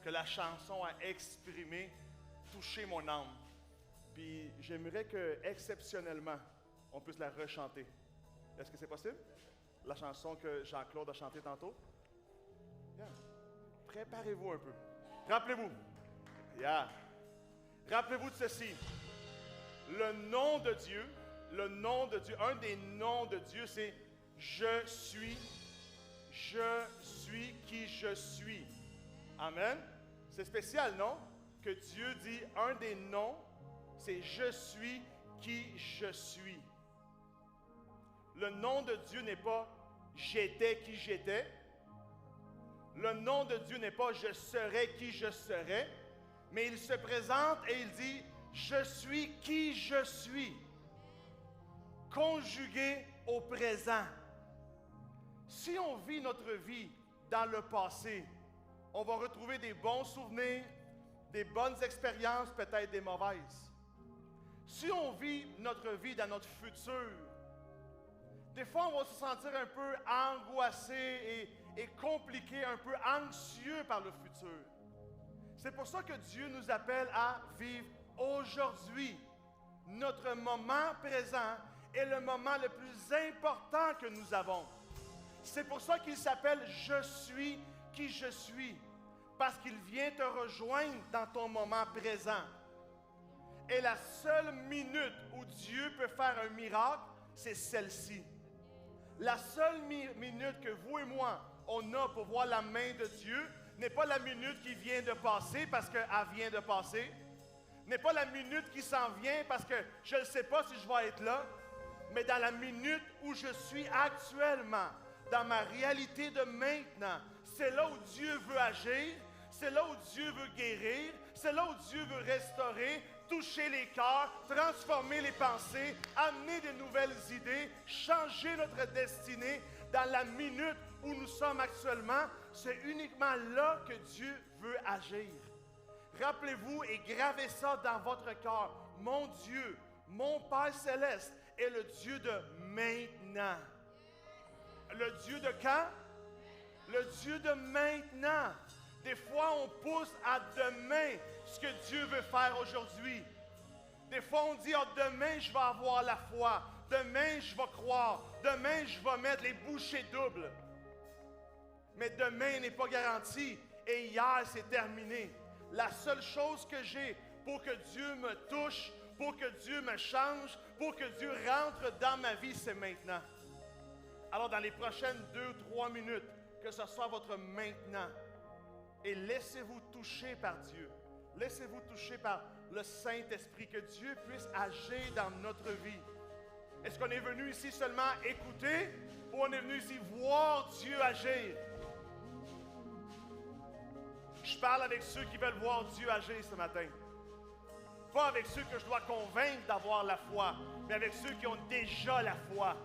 que la chanson a exprimé, touché mon âme. Puis j'aimerais que, exceptionnellement, on puisse la rechanter. Est-ce que c'est possible? La chanson que Jean-Claude a chantée tantôt? Yeah. Préparez-vous un peu. Rappelez-vous. Yeah. Rappelez-vous de ceci. Le nom de Dieu, un des noms de Dieu, c'est « Je suis qui je suis ». Amen. C'est spécial, non? Que Dieu dit, un des noms, c'est « Je suis qui je suis ». Le nom de Dieu n'est pas « J'étais qui j'étais ». Le nom de Dieu n'est pas « Je serai qui je serai », mais il se présente et il dit « Je suis qui je suis », conjugué au présent. Si on vit notre vie dans le passé, on va retrouver des bons souvenirs, des bonnes expériences, peut-être des mauvaises. Si on vit notre vie dans notre futur, des fois on va se sentir un peu angoissé et compliqué, un peu anxieux par le futur. C'est pour ça que Dieu nous appelle à vivre aujourd'hui. Notre moment présent est le moment le plus important que nous avons. C'est pour ça qu'il s'appelle « Je suis qui je suis », parce qu'il vient te rejoindre dans ton moment présent. Et la seule minute où Dieu peut faire un miracle, c'est celle-ci. La seule minute que vous et moi, on a pour voir la main de Dieu, n'est pas la minute qui vient de passer parce qu'elle vient de passer, n'est pas la minute qui s'en vient parce que je ne sais pas si je vais être là, mais dans la minute où je suis actuellement, dans ma réalité de maintenant, c'est là où Dieu veut agir, c'est là où Dieu veut guérir, c'est là où Dieu veut restaurer, toucher les cœurs, transformer les pensées, amener de nouvelles idées, changer notre destinée. Dans la minute où nous sommes actuellement, c'est uniquement là que Dieu veut agir. Rappelez-vous et gravez ça dans votre cœur. Mon Dieu, mon Père céleste est le Dieu de maintenant. Le Dieu de quand? Le Dieu de maintenant. Des fois, on pousse à demain ce que Dieu veut faire aujourd'hui. Des fois, on dit, demain, je vais avoir la foi. Demain, je vais croire. Demain, je vais mettre les bouchées doubles. Mais demain n'est pas garanti. Et hier, c'est terminé. La seule chose que j'ai pour que Dieu me touche, pour que Dieu me change, pour que Dieu rentre dans ma vie, c'est maintenant. Alors, dans les prochaines 2-3 minutes, que ce soit votre maintenant, et laissez-vous toucher par Dieu. Laissez-vous toucher par le Saint-Esprit, que Dieu puisse agir dans notre vie. Est-ce qu'on est venu ici seulement écouter ou on est venu ici voir Dieu agir? Je parle avec ceux qui veulent voir Dieu agir ce matin. Pas avec ceux que je dois convaincre d'avoir la foi, mais avec ceux qui ont déjà la foi.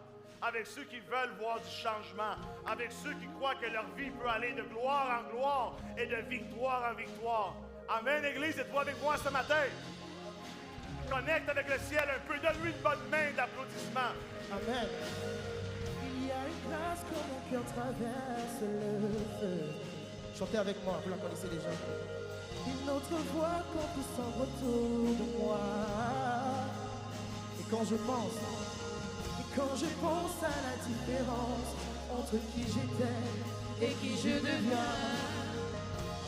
Avec ceux qui veulent voir du changement, avec ceux qui croient que leur vie peut aller de gloire en gloire et de victoire en victoire. Amen, Église, êtes-vous avec moi ce matin? Connecte avec le ciel un peu, donne-lui une bonne main d'applaudissement. Amen. Il y a une place quand mon cœur traverse le feu. Chantez avec moi, vous la connaissez déjà. Une autre voix quand tout semble autour de moi. Et quand je pense à la différence entre qui j'étais et qui je deviens,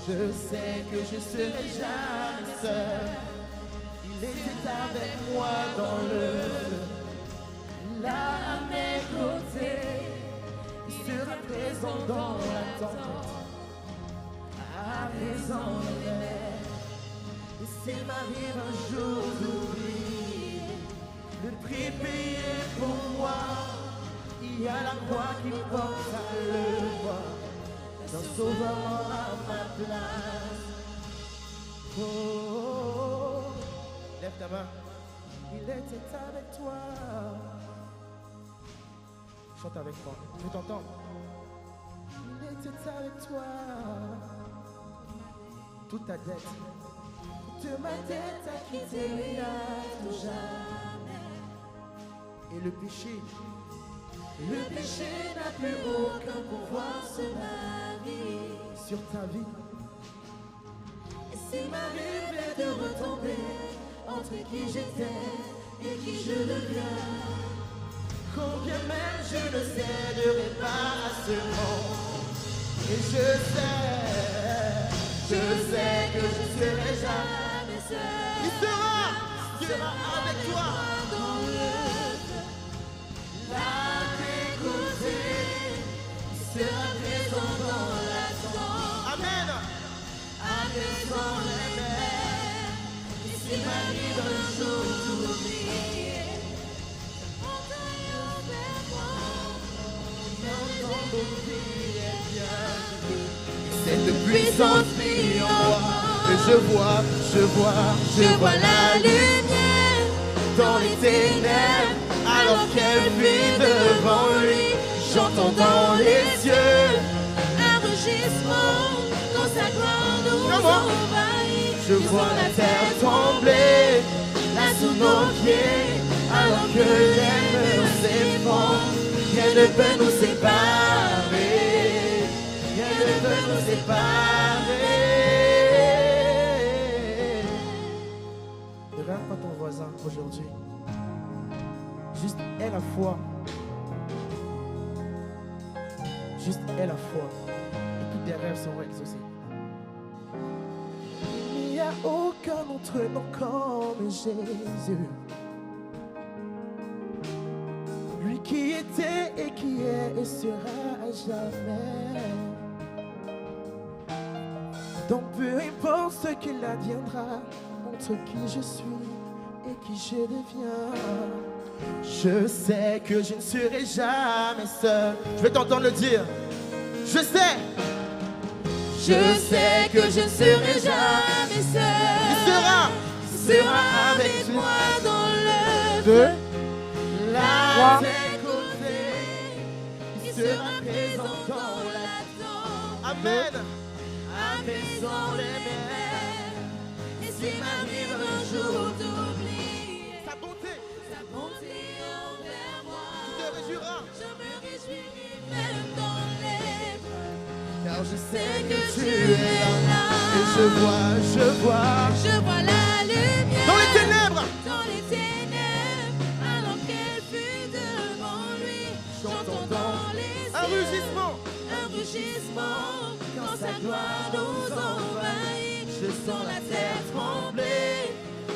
je sais que je serai jamais seul. Il était avec moi dans le feu, là à mes côtés. Il sera présent dans la tempête, apaisant les mers. Et s'il m'arrive un jour d'oublier le prix payé pour moi, il y a la croix qui porte à le voir, d'un sauveur à ma place. Oh, oh, oh. Lève ta main. Il était avec toi. Chante avec moi, je veux t'entendre. Il était avec toi. Toute ta dette, toute ma dette a quitté à tout jamais. Et le péché n'a plus aucun pouvoir sur ma vie. Sur ta vie. s'il m'arrivait de retomber entre qui j'étais et qui je deviens, combien même je ne céderai pas à ce monde. Et je sais que je serai jamais seul. Il sera avec toi dans le feu. Là tes côtés, il sera présent dans l'attente. Amen. Apaisant les mers. Et s'il m'arrive un jour d'oublier, montagne vers moi, dans ton beau prier bien. Cette puissance brille en moi. Et je vois la lumière dans les ténèbres, alors qu'elle vit devant lui. J'entends dans les cieux un rugissement quand sa gloire nous envahit. Je vois la terre trembler là sous nos pieds, alors que les murs s'effondrent. Rien ne peut nous séparer, rien ne peut nous séparer. Ne regarde pas ton voisin aujourd'hui, juste aie la foi. Juste aie la foi et tous tes rêves seront exaucés. Il n'y a aucun autre nom comme Jésus, lui qui était et qui est et sera à jamais. Donc peu importe ce qu'il adviendra, entre qui je suis et qui je deviens, je sais que je ne serai jamais seul. Je vais t'entendre le dire. Je sais que je ne serai jamais seul. Il sera avec moi dans le feu. Là à tes côtés, il sera présent dans l'attente. Amen. Apaisant les mers. Et s'il m'arrive un jour d'oublier sa bonté envers moi, je me réjouirai même dans l'épreuve, car je sais que tu es là. Et je vois la lumière dans les ténèbres, alors qu'elle fut devant lui. J'entends dans les cieux un rugissement quand sa gloire nous envahit. Je sens la terre trembler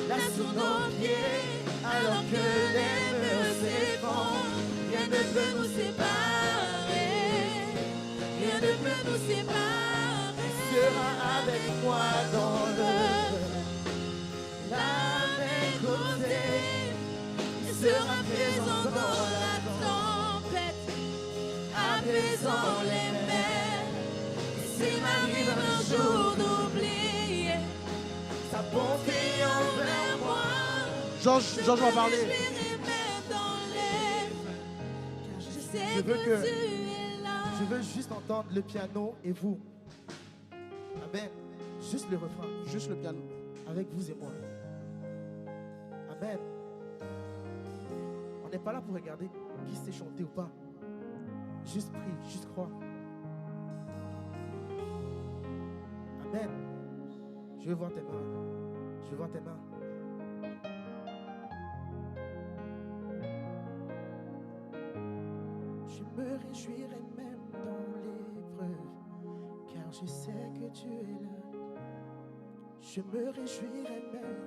là sous nos pieds, alors que les murs s'effondrent. Rien ne peut nous séparer, rien ne peut nous séparer. Il sera avec moi dans le feu, là à mes côtés. Il sera présent dans la tempête, apaisant les mers. Et s'il m'arrive un jour d'oublier sa bonté envers moi, Georges va parler. Je veux juste entendre le piano et vous. Amen. Juste le refrain, juste le piano. Avec vous et moi. Amen. On n'est pas là pour regarder qui sait chanter ou pas. Juste prie, juste crois. Amen. Je veux voir tes mains. Je veux voir tes mains. Je me réjouirai même dans l'épreuve, car je sais que tu es là. Je me réjouirai même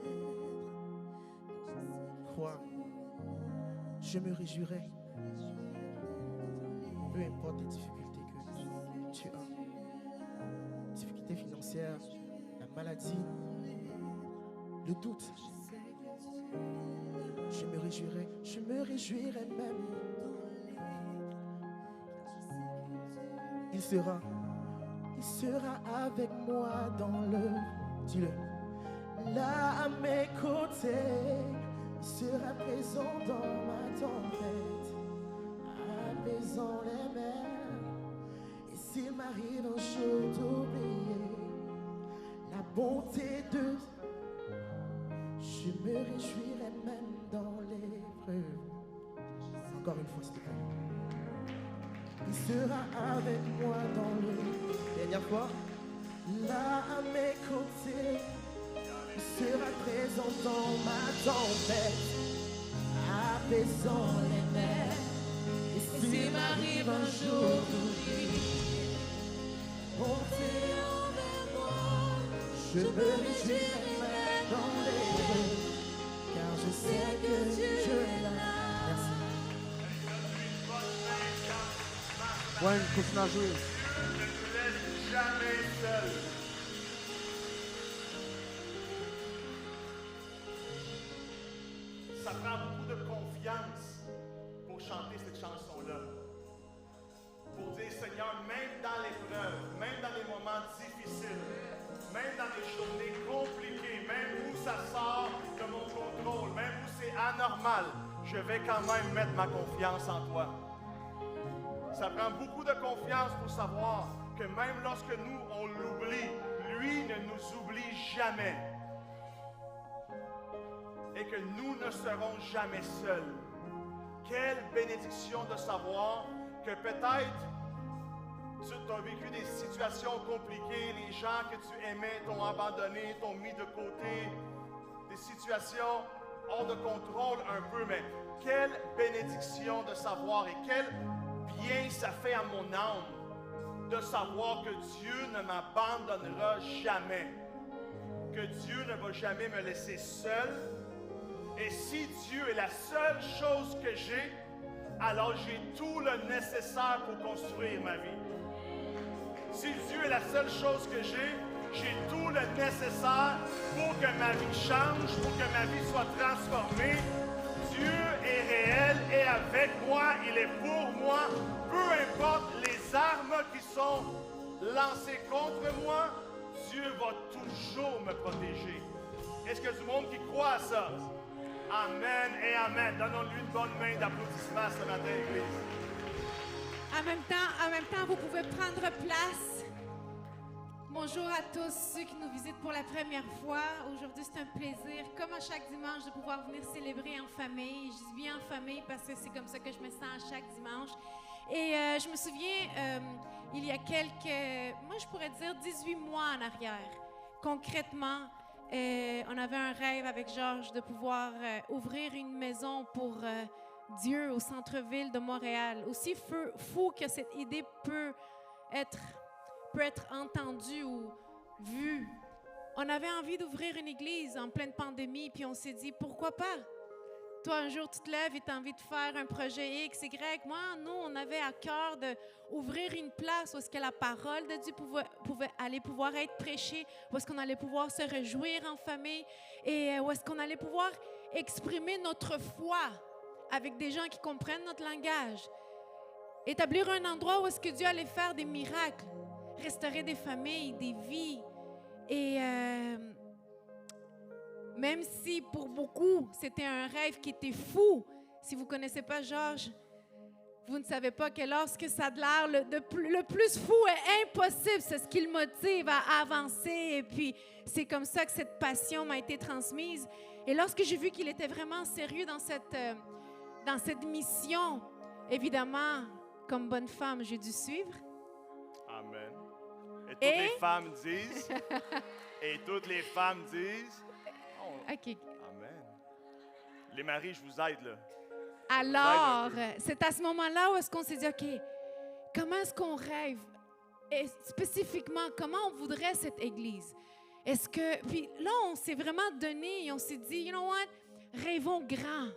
dans l'épreuve. Crois, je me réjouirai. Peu importe les difficultés que tu as, difficultés financières, la maladie, le doute. Je me réjouirai même. Il sera avec moi dans le, dis-le, là à mes côtés. Il sera présent dans ma tempête, apaisant les mers. Et s'il m'arrive un jour d'oublier la bonté de, je me réjouirai même dans l'épreuve. Encore une fois, s'il te plaît. Il sera avec moi dans le... Dernière fois. Là à mes côtés. Apaisons ma tempête, apaisons les mers. Et s'il m'arrive un jour d'oubli, montez envers moi, je me réjouirai dans les rues, car je sais que Dieu est là. Merci. Ouais, continue à jouer. Ne nous laisse jamais seuls. Ça prend beaucoup de confiance pour chanter cette chanson-là. Pour dire, Seigneur, même dans l'épreuve, même dans les moments difficiles, même dans les journées compliquées, même où ça sort de mon contrôle, même où c'est anormal, je vais quand même mettre ma confiance en toi. Ça prend beaucoup de confiance pour savoir que même lorsque nous, on l'oublie, lui ne nous oublie jamais. Et que nous ne serons jamais seuls. Quelle bénédiction de savoir que peut-être tu as vécu des situations compliquées, les gens que tu aimais t'ont abandonné, t'ont mis de côté, des situations hors de contrôle un peu, mais quelle bénédiction de savoir et quel bien ça fait à mon âme de savoir que Dieu ne m'abandonnera jamais, que Dieu ne va jamais me laisser seul. Et si Dieu est la seule chose que j'ai, alors j'ai tout le nécessaire pour construire ma vie. Si Dieu est la seule chose que j'ai tout le nécessaire pour que ma vie change, pour que ma vie soit transformée. Dieu est réel et avec moi, il est pour moi. Peu importe les armes qui sont lancées contre moi, Dieu va toujours me protéger. Est-ce qu'il y a du monde qui croit à ça? Amen et amen. Donnons-lui une bonne main d'applaudissement ce matin, Église. En même temps, vous pouvez prendre place. Bonjour à tous ceux qui nous visitent pour la première fois. Aujourd'hui, c'est un plaisir, comme à chaque dimanche, de pouvoir venir célébrer en famille. Je dis bien en famille parce que c'est comme ça que je me sens à chaque dimanche. Et je me souviens, il y a moi je pourrais dire 18 mois en arrière, concrètement, on avait un rêve avec Georges de pouvoir ouvrir une maison pour Dieu au centre-ville de Montréal. Aussi fou que cette idée peut être entendue ou vue. On avait envie d'ouvrir une église en pleine pandémie, puis on s'est dit, pourquoi pas? Toi, un jour, tu te lèves et tu as envie de faire un projet X, Y. Moi, nous, on avait à cœur d'ouvrir une place où est-ce que la parole de Dieu allait pouvoir être prêchée, où est-ce qu'on allait pouvoir se réjouir en famille et où est-ce qu'on allait pouvoir exprimer notre foi avec des gens qui comprennent notre langage. Établir un endroit où est-ce que Dieu allait faire des miracles, restaurer des familles, des vies. Et même si pour beaucoup, c'était un rêve qui était fou, si vous ne connaissez pas Georges, vous ne savez pas que lorsque ça a l'air le plus fou et impossible, c'est ce qui le motive à avancer. Et puis, c'est comme ça que cette passion m'a été transmise. Et lorsque j'ai vu qu'il était vraiment sérieux dans cette mission, évidemment, comme bonne femme, j'ai dû suivre. Amen. Et toutes les femmes disent. Et toutes les femmes disent. Oh, OK. Amen. Les maris, je vous aide, là. Alors, c'est à ce moment-là où est-ce qu'on s'est dit, OK, comment est-ce qu'on rêve? Et spécifiquement, comment on voudrait cette église? Puis là, on s'est vraiment donné et on s'est dit, you know what? Rêvons grand.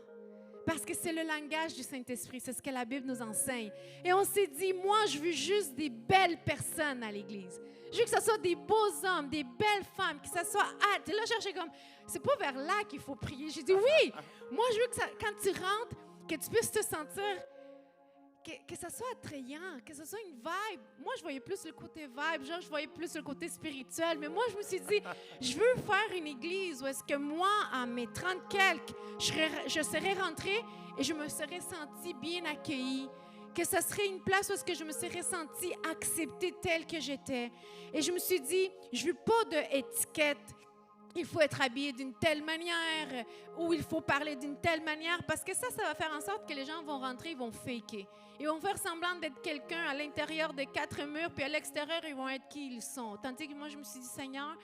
Parce que c'est le langage du Saint-Esprit, c'est ce que la Bible nous enseigne. Et on s'est dit, moi, je veux juste des belles personnes à l'église. Je veux que ce soit des beaux hommes, des belles femmes, que ce soit... Et là, je cherchais comme, c'est pas vers là qu'il faut prier. J'ai dit, oui, moi, je veux que quand tu rentres, que tu puisses te sentir, que ça soit attrayant, que ce soit une vibe. Moi, je voyais plus le côté vibe, genre, je voyais plus le côté spirituel. Mais moi, je me suis dit, je veux faire une église où est-ce que moi, à mes 30 quelques, je serais rentrée et je me serais sentie bien accueillie. Que ça serait une place où est-ce que je me serais sentie acceptée telle que j'étais. Et je me suis dit, je veux pas d'étiquette. Il faut être habillé d'une telle manière ou il faut parler d'une telle manière parce que ça va faire en sorte que les gens vont rentrer, ils vont faker. Ils vont faire semblant d'être quelqu'un à l'intérieur des 4 murs puis à l'extérieur, ils vont être qui ils sont. Tandis que moi, je me suis dit, Seigneur,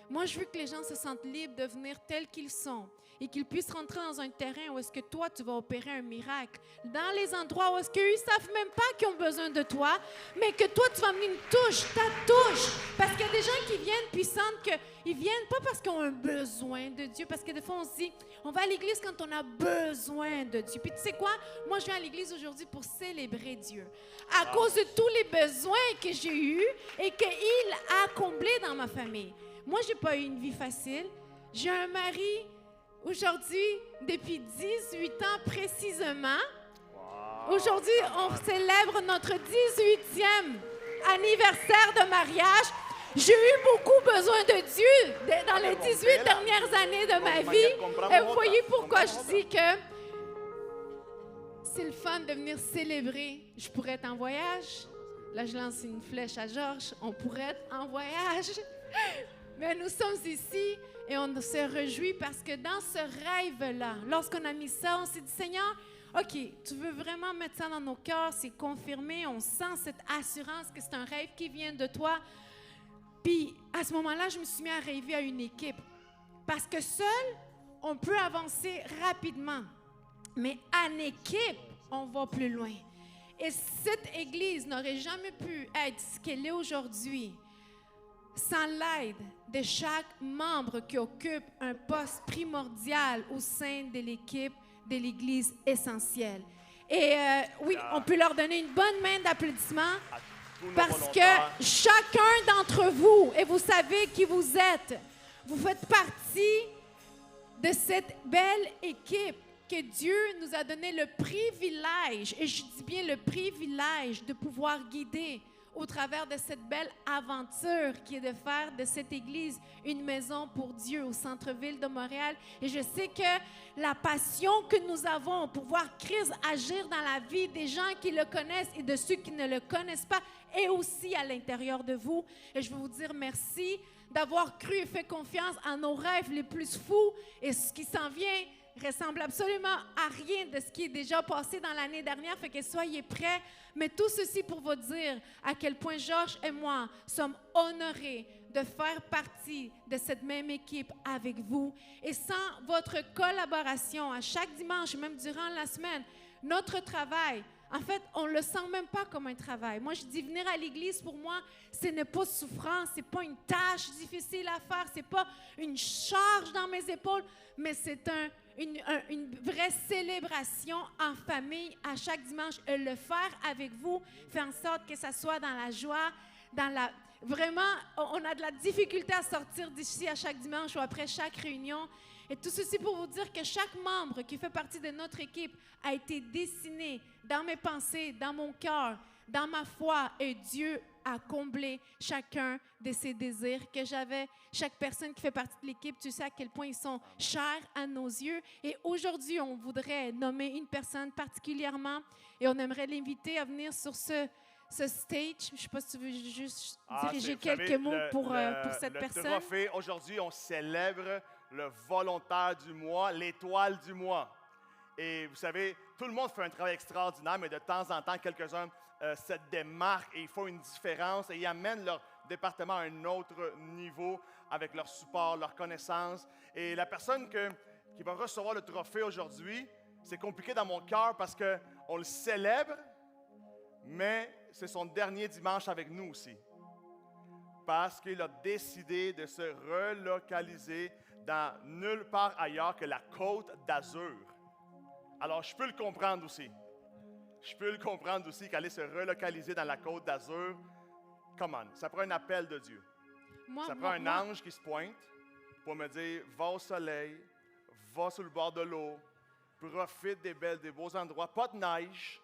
Moi, je veux que les gens se sentent libres de venir tels qu'ils sont et qu'ils puissent rentrer dans un terrain où est-ce que toi, tu vas opérer un miracle. Dans les endroits où est-ce qu'eux, ils ne savent même pas qu'ils ont besoin de toi, mais que toi, tu vas amener une touche, ta touche. Parce qu'il y a des gens qui viennent puis sentent qu'ils viennent pas parce qu'ils ont un besoin de Dieu, parce que des fois, on se dit, on va à l'église quand on a besoin de Dieu. Puis tu sais quoi? Moi, je viens à l'église aujourd'hui pour célébrer Dieu. À cause de tous les besoins que j'ai eus et qu'il a comblés dans ma famille. Moi, je n'ai pas eu une vie facile. J'ai un mari, aujourd'hui, depuis 18 ans précisément. Aujourd'hui, on célèbre notre 18e anniversaire de mariage. J'ai eu beaucoup besoin de Dieu dans les 18 dernières années de ma vie. Et vous voyez pourquoi je dis que c'est le fun de venir célébrer. Je pourrais être en voyage. Là, je lance une flèche à Georges. On pourrait être en voyage. Mais nous sommes ici et on se réjouit parce que dans ce rêve-là, lorsqu'on a mis ça, on s'est dit, Seigneur, OK, tu veux vraiment mettre ça dans nos cœurs, c'est confirmé, on sent cette assurance que c'est un rêve qui vient de toi. Puis, à ce moment-là, je me suis mis à rêver à une équipe. Parce que seul, on peut avancer rapidement. Mais en équipe, on va plus loin. Et cette Église n'aurait jamais pu être ce qu'elle est aujourd'hui sans l'aide de chaque membre qui occupe un poste primordial au sein de l'équipe de l'Église essentielle. Et oui, on peut leur donner une bonne main d'applaudissement parce que chacun d'entre vous, et vous savez qui vous êtes, vous faites partie de cette belle équipe que Dieu nous a donné le privilège, et je dis bien le privilège de pouvoir guider au travers de cette belle aventure qui est de faire de cette église une maison pour Dieu au centre-ville de Montréal. Et je sais que la passion que nous avons pour voir Christ agir dans la vie des gens qui le connaissent et de ceux qui ne le connaissent pas est aussi à l'intérieur de vous. Et je veux vous dire merci d'avoir cru et fait confiance à nos rêves les plus fous et ce qui s'en vient ressemble absolument à rien de ce qui est déjà passé dans l'année dernière, fait que soyez prêts. Mais tout ceci pour vous dire à quel point Georges et moi sommes honorés de faire partie de cette même équipe avec vous. Et sans votre collaboration à chaque dimanche, même durant la semaine, notre travail, en fait, on ne le sent même pas comme un travail. Moi, je dis venir à l'église, pour moi, ce n'est pas souffrance, ce n'est pas une tâche difficile à faire, ce n'est pas une charge dans mes épaules, mais c'est une vraie célébration en famille à chaque dimanche. Et le faire avec vous fait en sorte que ça soit dans la joie, Vraiment, on a de la difficulté à sortir d'ici à chaque dimanche ou après chaque réunion. Et tout ceci pour vous dire que chaque membre qui fait partie de notre équipe a été dessiné dans mes pensées, dans mon cœur, dans ma foi. Et Dieu a comblé chacun de ses désirs que j'avais. Chaque personne qui fait partie de l'équipe, tu sais à quel point ils sont chers à nos yeux. Et aujourd'hui, on voudrait nommer une personne particulièrement et on aimerait l'inviter à venir sur ce stage. Je ne sais pas si tu veux juste diriger quelques mots pour cette personne. Le trophée, aujourd'hui, on célèbre le volontaire du mois, l'étoile du mois. Et vous savez, tout le monde fait un travail extraordinaire, mais de temps en temps, quelques-uns se démarquent et ils font une différence et ils amènent leur département à un autre niveau avec leur support, leur connaissance. Et la personne qui va recevoir le trophée aujourd'hui, c'est compliqué dans mon cœur parce qu'on le célèbre, mais c'est son dernier dimanche avec nous aussi. Parce qu'il a décidé de se relocaliser dans nulle part ailleurs que la Côte d'Azur. Alors, je peux le comprendre aussi. Je peux le comprendre aussi qu'aller se relocaliser dans la Côte d'Azur, come on, ça prend un appel de Dieu. Ça prend un ange qui se pointe pour me dire, va au soleil, va sur le bord de l'eau, profite des beaux endroits, pas de neige,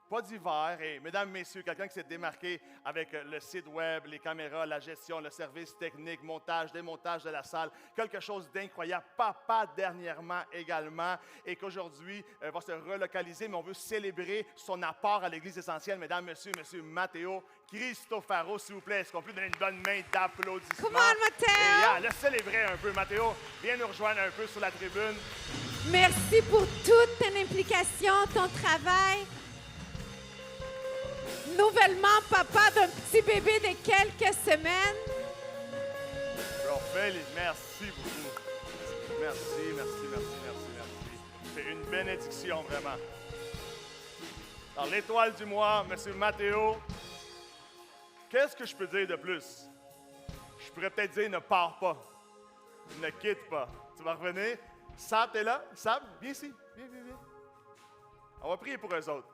pas d'hiver. Et mesdames, messieurs, quelqu'un qui s'est démarqué avec le site web, les caméras, la gestion, le service technique, montage, démontage de la salle, quelque chose d'incroyable. Papa dernièrement également, et qu'aujourd'hui va se relocaliser, mais on veut célébrer son apport à l'Église essentielle. Mesdames, messieurs, monsieur Matteo Cristofaro, s'il vous plaît, est-ce qu'on peut donner une bonne main d'applaudissement? Come on, Matteo! Le célébrer un peu. Matteo, viens nous rejoindre un peu sur la tribune. Merci pour toute ton implication, ton travail. Nouvellement papa d'un petit bébé de quelques semaines. Merci beaucoup. Merci. C'est une bénédiction, vraiment. Alors, l'étoile du mois, M. Matteo, qu'est-ce que je peux dire de plus? Je pourrais peut-être dire ne pars pas, ne quitte pas. Tu vas revenir. Sab, t'es là? Sab, viens ici. Viens. On va prier pour eux autres.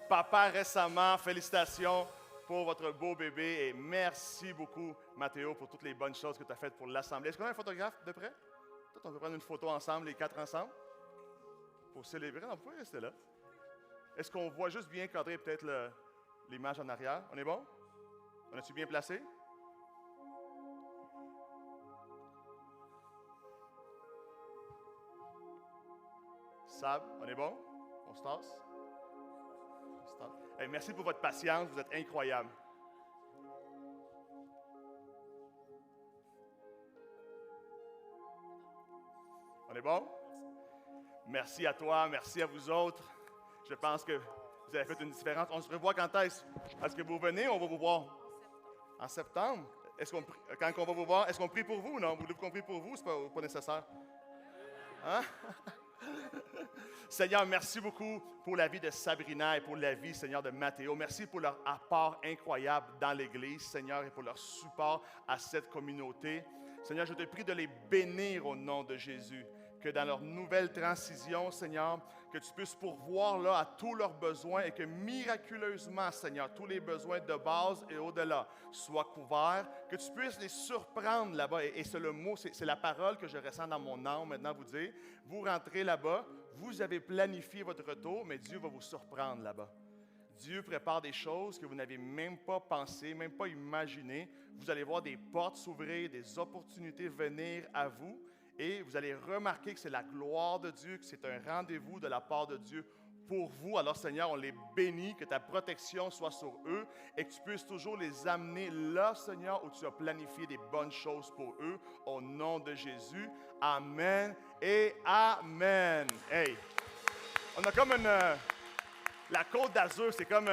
Papa, récemment, félicitations pour votre beau bébé et merci beaucoup, Matteo, pour toutes les bonnes choses que tu as faites pour l'Assemblée. Est-ce qu'on a un photographe de près? Peut-être on peut prendre une photo ensemble, les 4 ensemble, pour célébrer. Non, vous pouvez rester là. Est-ce qu'on voit juste bien cadrer peut-être l'image en arrière? On est bon? On a-tu bien placé? Sab, on est bon? On se tasse? Hey, merci pour votre patience, vous êtes incroyables. On est bon? Merci à toi, merci à vous autres. Je pense que vous avez fait une différence. On se revoit quand est-ce? Est-ce que vous venez ou on va vous voir? En septembre? Quand on va vous voir, est-ce qu'on prie pour vous ou non? Voulez-vous qu'on prie pour vous? C'est pas nécessaire. Hein? Seigneur, merci beaucoup pour la vie de Sabrina et pour la vie, Seigneur, de Matteo. Merci pour leur apport incroyable dans l'Église, Seigneur, et pour leur support à cette communauté. Seigneur, je te prie de les bénir au nom de Jésus. Que dans leur nouvelle transition, Seigneur, que tu puisses pourvoir là à tous leurs besoins et que miraculeusement, Seigneur, tous les besoins de base et au-delà soient couverts, que tu puisses les surprendre là-bas. Et c'est le mot, c'est la parole que je ressens dans mon âme maintenant vous dire. Vous rentrez là-bas, vous avez planifié votre retour, mais Dieu va vous surprendre là-bas. Dieu prépare des choses que vous n'avez même pas pensé, même pas imaginé. Vous allez voir des portes s'ouvrir, des opportunités venir à vous. Et vous allez remarquer que c'est la gloire de Dieu, que c'est un rendez-vous de la part de Dieu pour vous. Alors, Seigneur, on les bénit, que ta protection soit sur eux et que tu puisses toujours les amener là, Seigneur, où tu as planifié des bonnes choses pour eux. Au nom de Jésus, Amen et Amen. Hey, on a comme la Côte d'Azur, c'est comme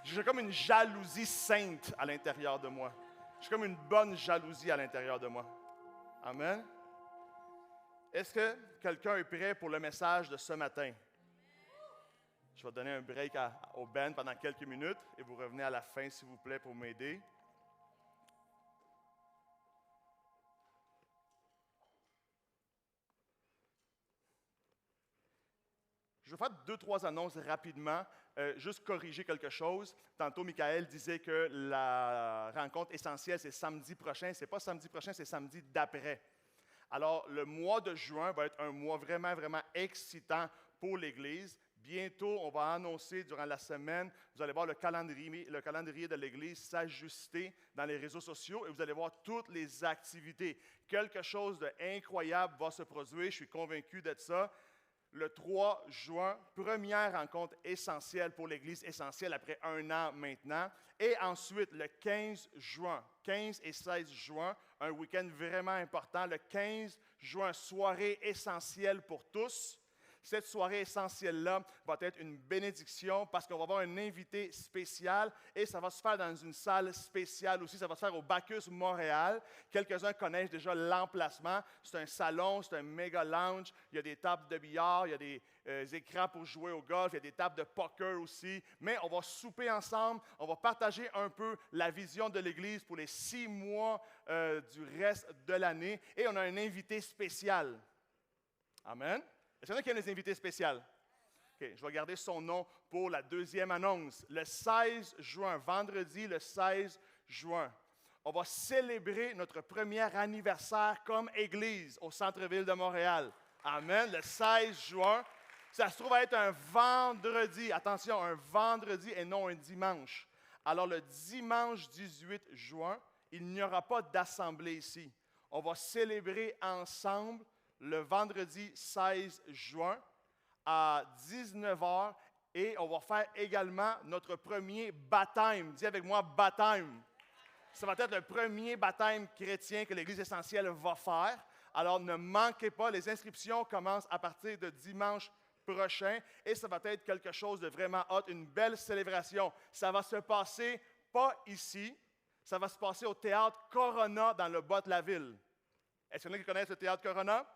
j'ai comme une jalousie sainte à l'intérieur de moi. J'ai comme une bonne jalousie à l'intérieur de moi. Amen. Est-ce que quelqu'un est prêt pour le message de ce matin? Je vais donner un break au band pendant quelques minutes et vous revenez à la fin, s'il vous plaît, pour m'aider. Je vais faire 2-3 annonces rapidement, juste corriger quelque chose. Tantôt, Michael disait que la rencontre essentielle, c'est samedi prochain. Ce n'est pas samedi prochain, c'est samedi d'après. Alors, le mois de juin va être un mois vraiment, vraiment excitant pour l'Église. Bientôt, on va annoncer durant la semaine, vous allez voir le calendrier de l'Église s'ajuster dans les réseaux sociaux et vous allez voir toutes les activités. Quelque chose d'incroyable va se produire, je suis convaincu de ça. Le 3 juin, première rencontre essentielle pour l'Église, essentielle après 1 an maintenant. Et ensuite, le 15 juin, 15 et 16 juin, un week-end vraiment important. Le 15 juin, soirée essentielle pour tous. Cette soirée essentielle-là va être une bénédiction parce qu'on va avoir un invité spécial et ça va se faire dans une salle spéciale aussi. Ça va se faire au Bacchus Montréal. Quelques-uns connaissent déjà l'emplacement. C'est un salon, c'est un méga lounge. Il y a des tables de billard, il y a des écrans pour jouer au golf, il y a des tables de poker aussi. Mais on va souper ensemble, on va partager un peu la vision de l'Église pour les 6 mois du reste de l'année. Et on a un invité spécial. Amen. Est-ce qu'il y en a qui ont des invités spéciaux? OK, je vais garder son nom pour la deuxième annonce. Le 16 juin, vendredi le 16 juin, on va célébrer notre premier anniversaire comme Église au centre-ville de Montréal. Amen. Le 16 juin, ça se trouve à être un vendredi. Attention, un vendredi et non un dimanche. Alors, le dimanche 18 juin, il n'y aura pas d'assemblée ici. On va célébrer ensemble le vendredi 16 juin à 19h et on va faire également notre premier baptême. Dis avec moi, baptême. Ça va être le premier baptême chrétien que l'Église essentielle va faire. Alors, ne manquez pas, les inscriptions commencent à partir de dimanche prochain et ça va être quelque chose de vraiment hot, une belle célébration. Ça va se passer pas ici, Ça va se passer au théâtre Corona dans le bas de la ville. Est-ce qu'il y en a qui connaissent le théâtre Corona?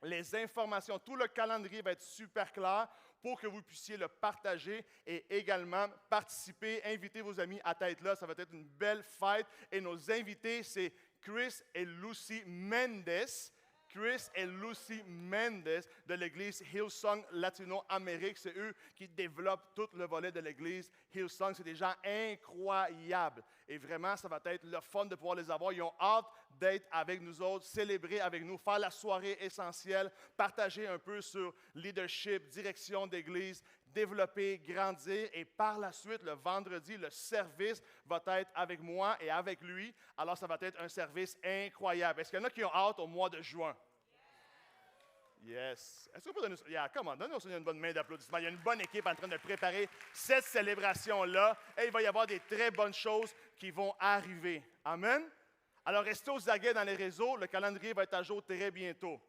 Les informations, tout le calendrier va être super clair pour que vous puissiez le partager et également participer, inviter vos amis à être là. Ça va être une belle fête. Et nos invités, c'est Chris et Lucy Mendes. Chris et Lucy Mendes de l'église Hillsong Latino-Amérique. C'est eux qui développent tout le volet de l'église Hillsong. C'est des gens incroyables. Et vraiment, ça va être le fun de pouvoir les avoir. Ils ont hâte d'être avec nous autres, célébrer avec nous, faire la soirée essentielle, partager un peu sur leadership, direction d'église, développer, grandir. Et par la suite, le vendredi, le service va être avec moi et avec lui. Alors, ça va être un service incroyable. Est-ce qu'il y en a qui ont hâte au mois de juin? Yes. Est-ce qu'on peut donner... Yeah, come on, donnez-nous une bonne main d'applaudissement. Il y a une bonne équipe en train de préparer cette célébration-là. Et il va y avoir des très bonnes choses qui vont arriver. Amen? Alors, restez aux aguets dans les réseaux. Le calendrier va être à jour très bientôt.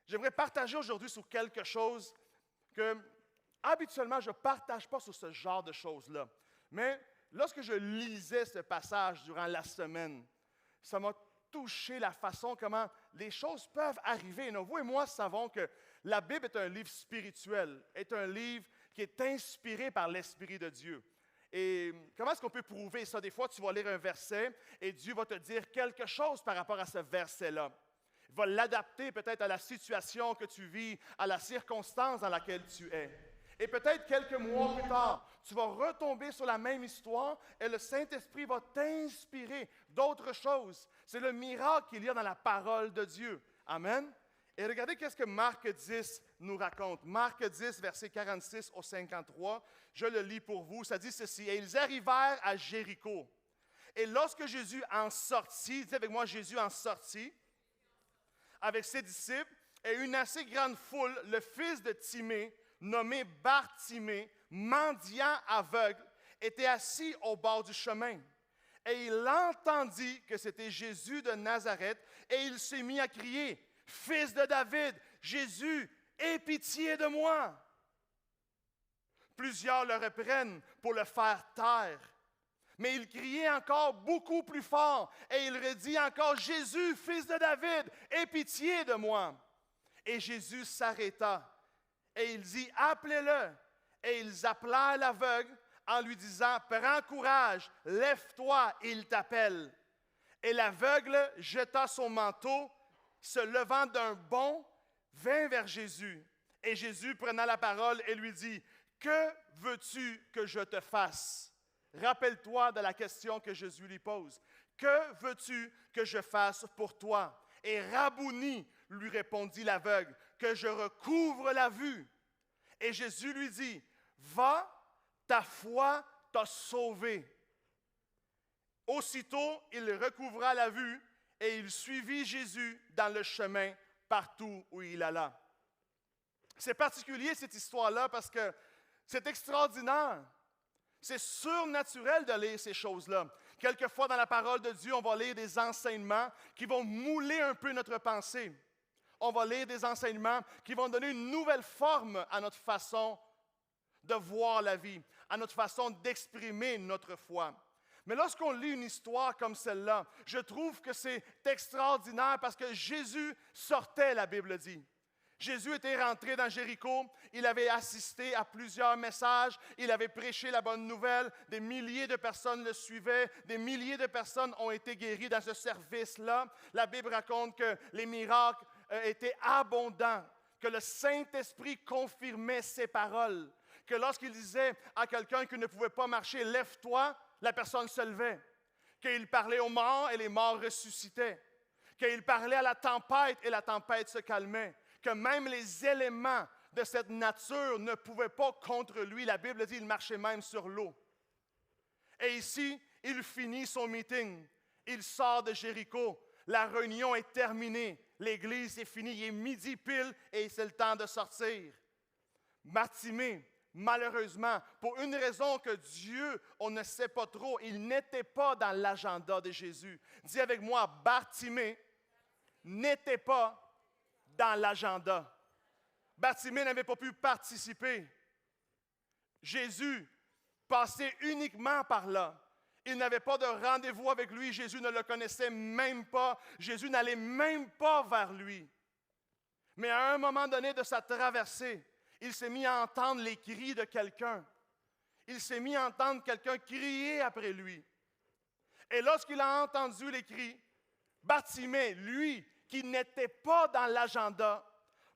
J'aimerais partager aujourd'hui sur quelque chose que, habituellement, je ne partage pas sur ce genre de choses-là. Mais lorsque je lisais ce passage durant la semaine, ça m'a touché la façon comment les choses peuvent arriver. Nous, vous et moi savons que la Bible est un livre spirituel, est un livre qui est inspiré par l'Esprit de Dieu. Et comment est-ce qu'on peut prouver ça? Des fois, tu vas lire un verset et Dieu va te dire quelque chose par rapport à ce verset-là. Il va l'adapter peut-être à la situation que tu vis, à la circonstance dans laquelle tu es. Et peut-être quelques mois plus tard, tu vas retomber sur la même histoire et le Saint-Esprit va t'inspirer d'autres choses. C'est le miracle qu'il y a dans la parole de Dieu. Amen. Et regardez qu'est-ce que Marc 10 nous raconte. Marc 10, versets 46 au 53. Je le lis pour vous. Ça dit ceci. « Et ils arrivèrent à Jéricho. Et lorsque Jésus en sortit, dites avec moi, Jésus en sortit, avec ses disciples et une assez grande foule, le fils de Timée, nommé Bartimée, mendiant aveugle, était assis au bord du chemin. Et il entendit que c'était Jésus de Nazareth, et il s'est mis à crier, « Fils de David, Jésus, aie pitié de moi! » Plusieurs le reprennent pour le faire taire. Mais il criait encore beaucoup plus fort, et il redit encore, « Jésus, fils de David, aie pitié de moi! » Et Jésus s'arrêta. Et il dit, « Appelez-le. » Et ils appelèrent l'aveugle en lui disant, « Prends courage, lève-toi, il t'appelle. » Et l'aveugle jeta son manteau, se levant d'un bond, vint vers Jésus. Et Jésus prenant la parole et lui dit, « Que veux-tu que je te fasse? » Rappelle-toi de la question que Jésus lui pose. « Que veux-tu que je fasse pour toi? » Et Rabouni, lui répondit l'aveugle, « Que je recouvre la vue. » Et Jésus lui dit, « Va, ta foi t'a sauvé. » Aussitôt, il recouvra la vue et il suivit Jésus dans le chemin partout où il alla. C'est particulier cette histoire-là parce que c'est extraordinaire. C'est surnaturel de lire ces choses-là. Quelquefois, dans la parole de Dieu, on va lire des enseignements qui vont mouler un peu notre pensée. On va lire des enseignements qui vont donner une nouvelle forme à notre façon de voir la vie, à notre façon d'exprimer notre foi. Mais lorsqu'on lit une histoire comme celle-là, je trouve que c'est extraordinaire parce que Jésus sortait, la Bible dit. Jésus était rentré dans Jéricho, il avait assisté à plusieurs messages, il avait prêché la bonne nouvelle, des milliers de personnes le suivaient, des milliers de personnes ont été guéries dans ce service-là. La Bible raconte que les miracles étaient abondants, que le Saint-Esprit confirmait ses paroles, que lorsqu'il disait à quelqu'un qui ne pouvait pas marcher, « Lève-toi », la personne se levait, qu'il parlait aux morts et les morts ressuscitaient, qu'il parlait à la tempête et la tempête se calmait, que même les éléments de cette nature ne pouvaient pas contre lui. La Bible dit qu'il marchait même sur l'eau. Et ici, il finit son meeting. Il sort de Jéricho. La réunion est terminée. L'église est finie. Il est midi pile et c'est le temps de sortir. Bartimée, malheureusement, pour une raison que Dieu, on ne sait pas trop, il n'était pas dans l'agenda de Jésus. Dis avec moi, Bartimée n'était pas dans l'agenda. Bartimée n'avait pas pu participer. Jésus passait uniquement par là. Il n'avait pas de rendez-vous avec lui. Jésus ne le connaissait même pas. Jésus n'allait même pas vers lui. Mais à un moment donné de sa traversée, il s'est mis à entendre les cris de quelqu'un. Il s'est mis à entendre quelqu'un crier après lui. Et lorsqu'il a entendu les cris, Bartimée, lui, qui n'était pas dans l'agenda,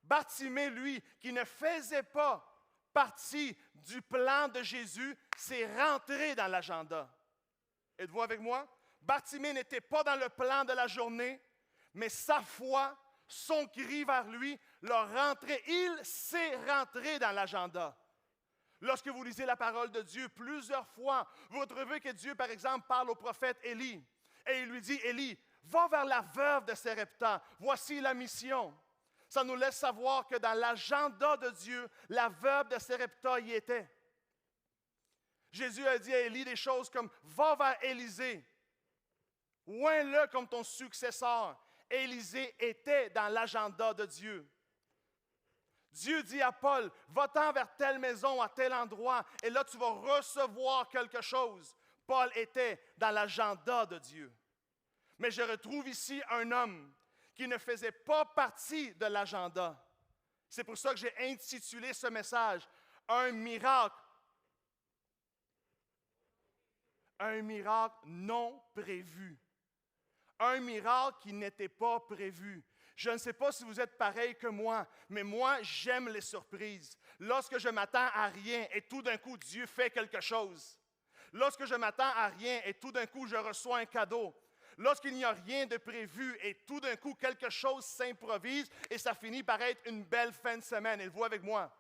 Bartimée, lui, qui ne faisait pas partie du plan de Jésus, s'est rentré dans l'agenda. Êtes-vous avec moi? Bartimée n'était pas dans le plan de la journée, mais sa foi, son cri vers lui, l'a rentré. Il s'est rentré dans l'agenda. Lorsque vous lisez la parole de Dieu, plusieurs fois, vous trouvez que Dieu, par exemple, parle au prophète Élie. Et il lui dit, Élie, va vers la veuve de Sarepta. Voici la mission. Ça nous laisse savoir que dans l'agenda de Dieu, la veuve de Sarepta y était. Jésus a dit à Élie des choses comme, va vers Élisée. Oins-le comme ton successeur. Élisée était dans l'agenda de Dieu. Dieu dit à Paul, va-t'en vers telle maison, à tel endroit, et là tu vas recevoir quelque chose. Paul était dans l'agenda de Dieu. Mais je retrouve ici un homme qui ne faisait pas partie de l'agenda. C'est pour ça que j'ai intitulé ce message « Un miracle ». Un miracle non prévu. Un miracle qui n'était pas prévu. Je ne sais pas si vous êtes pareil que moi, mais moi, j'aime les surprises. Lorsque je m'attends à rien et tout d'un coup, Dieu fait quelque chose. Lorsque je m'attends à rien et tout d'un coup, je reçois un cadeau. Lorsqu'il n'y a rien de prévu et tout d'un coup, quelque chose s'improvise et ça finit par être une belle fin de semaine. Êtes-vous avec moi?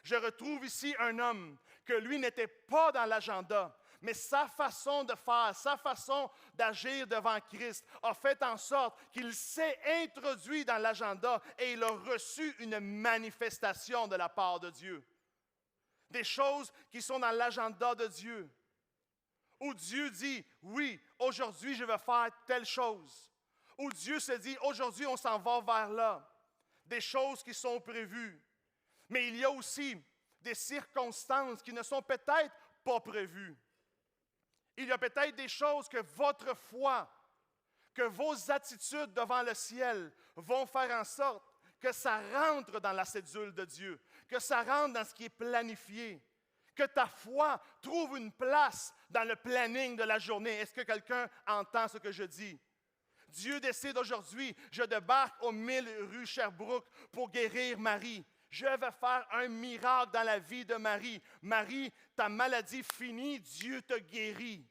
Je retrouve ici un homme que lui n'était pas dans l'agenda. Mais sa façon de faire, sa façon d'agir devant Christ a fait en sorte qu'il s'est introduit dans l'agenda et il a reçu une manifestation de la part de Dieu. Des choses qui sont dans l'agenda de Dieu. Où Dieu dit, oui, aujourd'hui je vais faire telle chose. Où Dieu se dit, aujourd'hui on s'en va vers là. Des choses qui sont prévues. Mais il y a aussi des circonstances qui ne sont peut-être pas prévues. Il y a peut-être des choses que votre foi, que vos attitudes devant le ciel vont faire en sorte que ça rentre dans la cédule de Dieu, que ça rentre dans ce qui est planifié, que ta foi trouve une place dans le planning de la journée. Est-ce que quelqu'un entend ce que je dis? Dieu décide aujourd'hui, je débarque aux 1000 rue Sherbrooke pour guérir Marie. Je vais faire un miracle dans la vie de Marie. Marie, ta maladie finie, Dieu te guérit.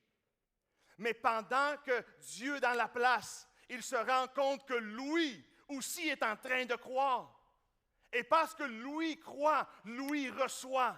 Mais pendant que Dieu est dans la place, il se rend compte que Louis aussi est en train de croire. Et parce que Louis croit, Louis reçoit.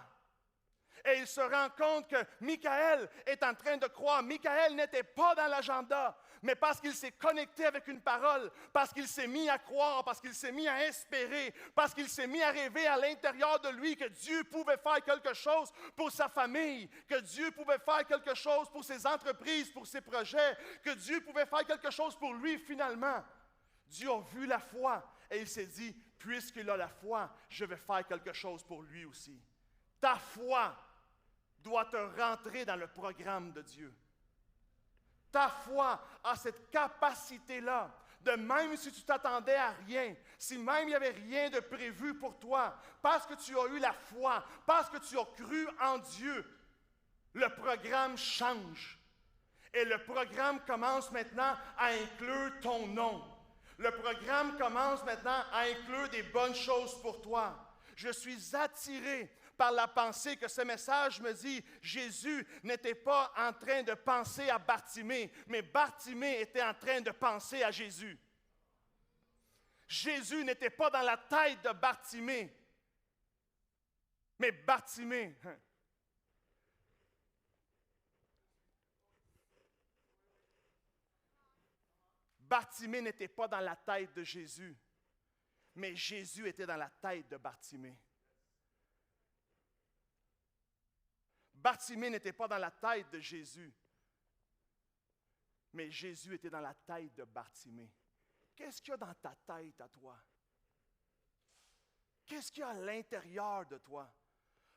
Et il se rend compte que Michael est en train de croire. Michael n'était pas dans l'agenda, mais parce qu'il s'est connecté avec une parole, parce qu'il s'est mis à croire, parce qu'il s'est mis à espérer, parce qu'il s'est mis à rêver à l'intérieur de lui que Dieu pouvait faire quelque chose pour sa famille, que Dieu pouvait faire quelque chose pour ses entreprises, pour ses projets, que Dieu pouvait faire quelque chose pour lui finalement. Dieu a vu la foi et il s'est dit, puisqu'il a la foi, je vais faire quelque chose pour lui aussi. Ta foi doit te rentrer dans le programme de Dieu. Ta foi a cette capacité-là de même si tu t'attendais à rien, si même il n'y avait rien de prévu pour toi, parce que tu as eu la foi, parce que tu as cru en Dieu, le programme change. Et le programme commence maintenant à inclure ton nom. Le programme commence maintenant à inclure des bonnes choses pour toi. Je suis attiré par la pensée que ce message me dit, Jésus n'était pas en train de penser à Bartimée, mais Bartimée était en train de penser à Jésus. Jésus n'était pas dans la tête de Bartimée, mais Bartimée. Bartimée n'était pas dans la tête de Jésus, mais Jésus était dans la tête de Bartimée. Bartimée n'était pas dans la tête de Jésus, mais Jésus était dans la tête de Bartimée. Qu'est-ce qu'il y a dans ta tête à toi? Qu'est-ce qu'il y a à l'intérieur de toi?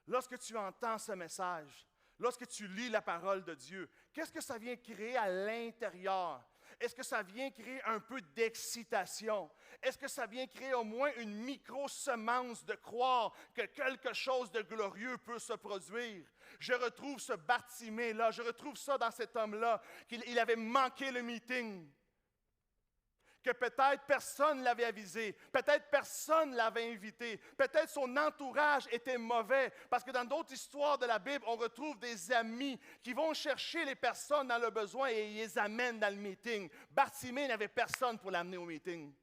Lorsque tu entends ce message, lorsque tu lis la parole de Dieu, qu'est-ce que ça vient créer à l'intérieur? Est-ce que ça vient créer un peu d'excitation? Est-ce que ça vient créer au moins une micro-semence de croire que quelque chose de glorieux peut se produire? Je retrouve ce Bartimée-là, je retrouve ça dans cet homme-là, qu'il avait manqué le meeting. Que peut-être personne ne l'avait avisé, peut-être personne ne l'avait invité, peut-être son entourage était mauvais, parce que dans d'autres histoires de la Bible, on retrouve des amis qui vont chercher les personnes dans le besoin et ils les amènent dans le meeting. Bartimée n'avait personne pour l'amener au meeting,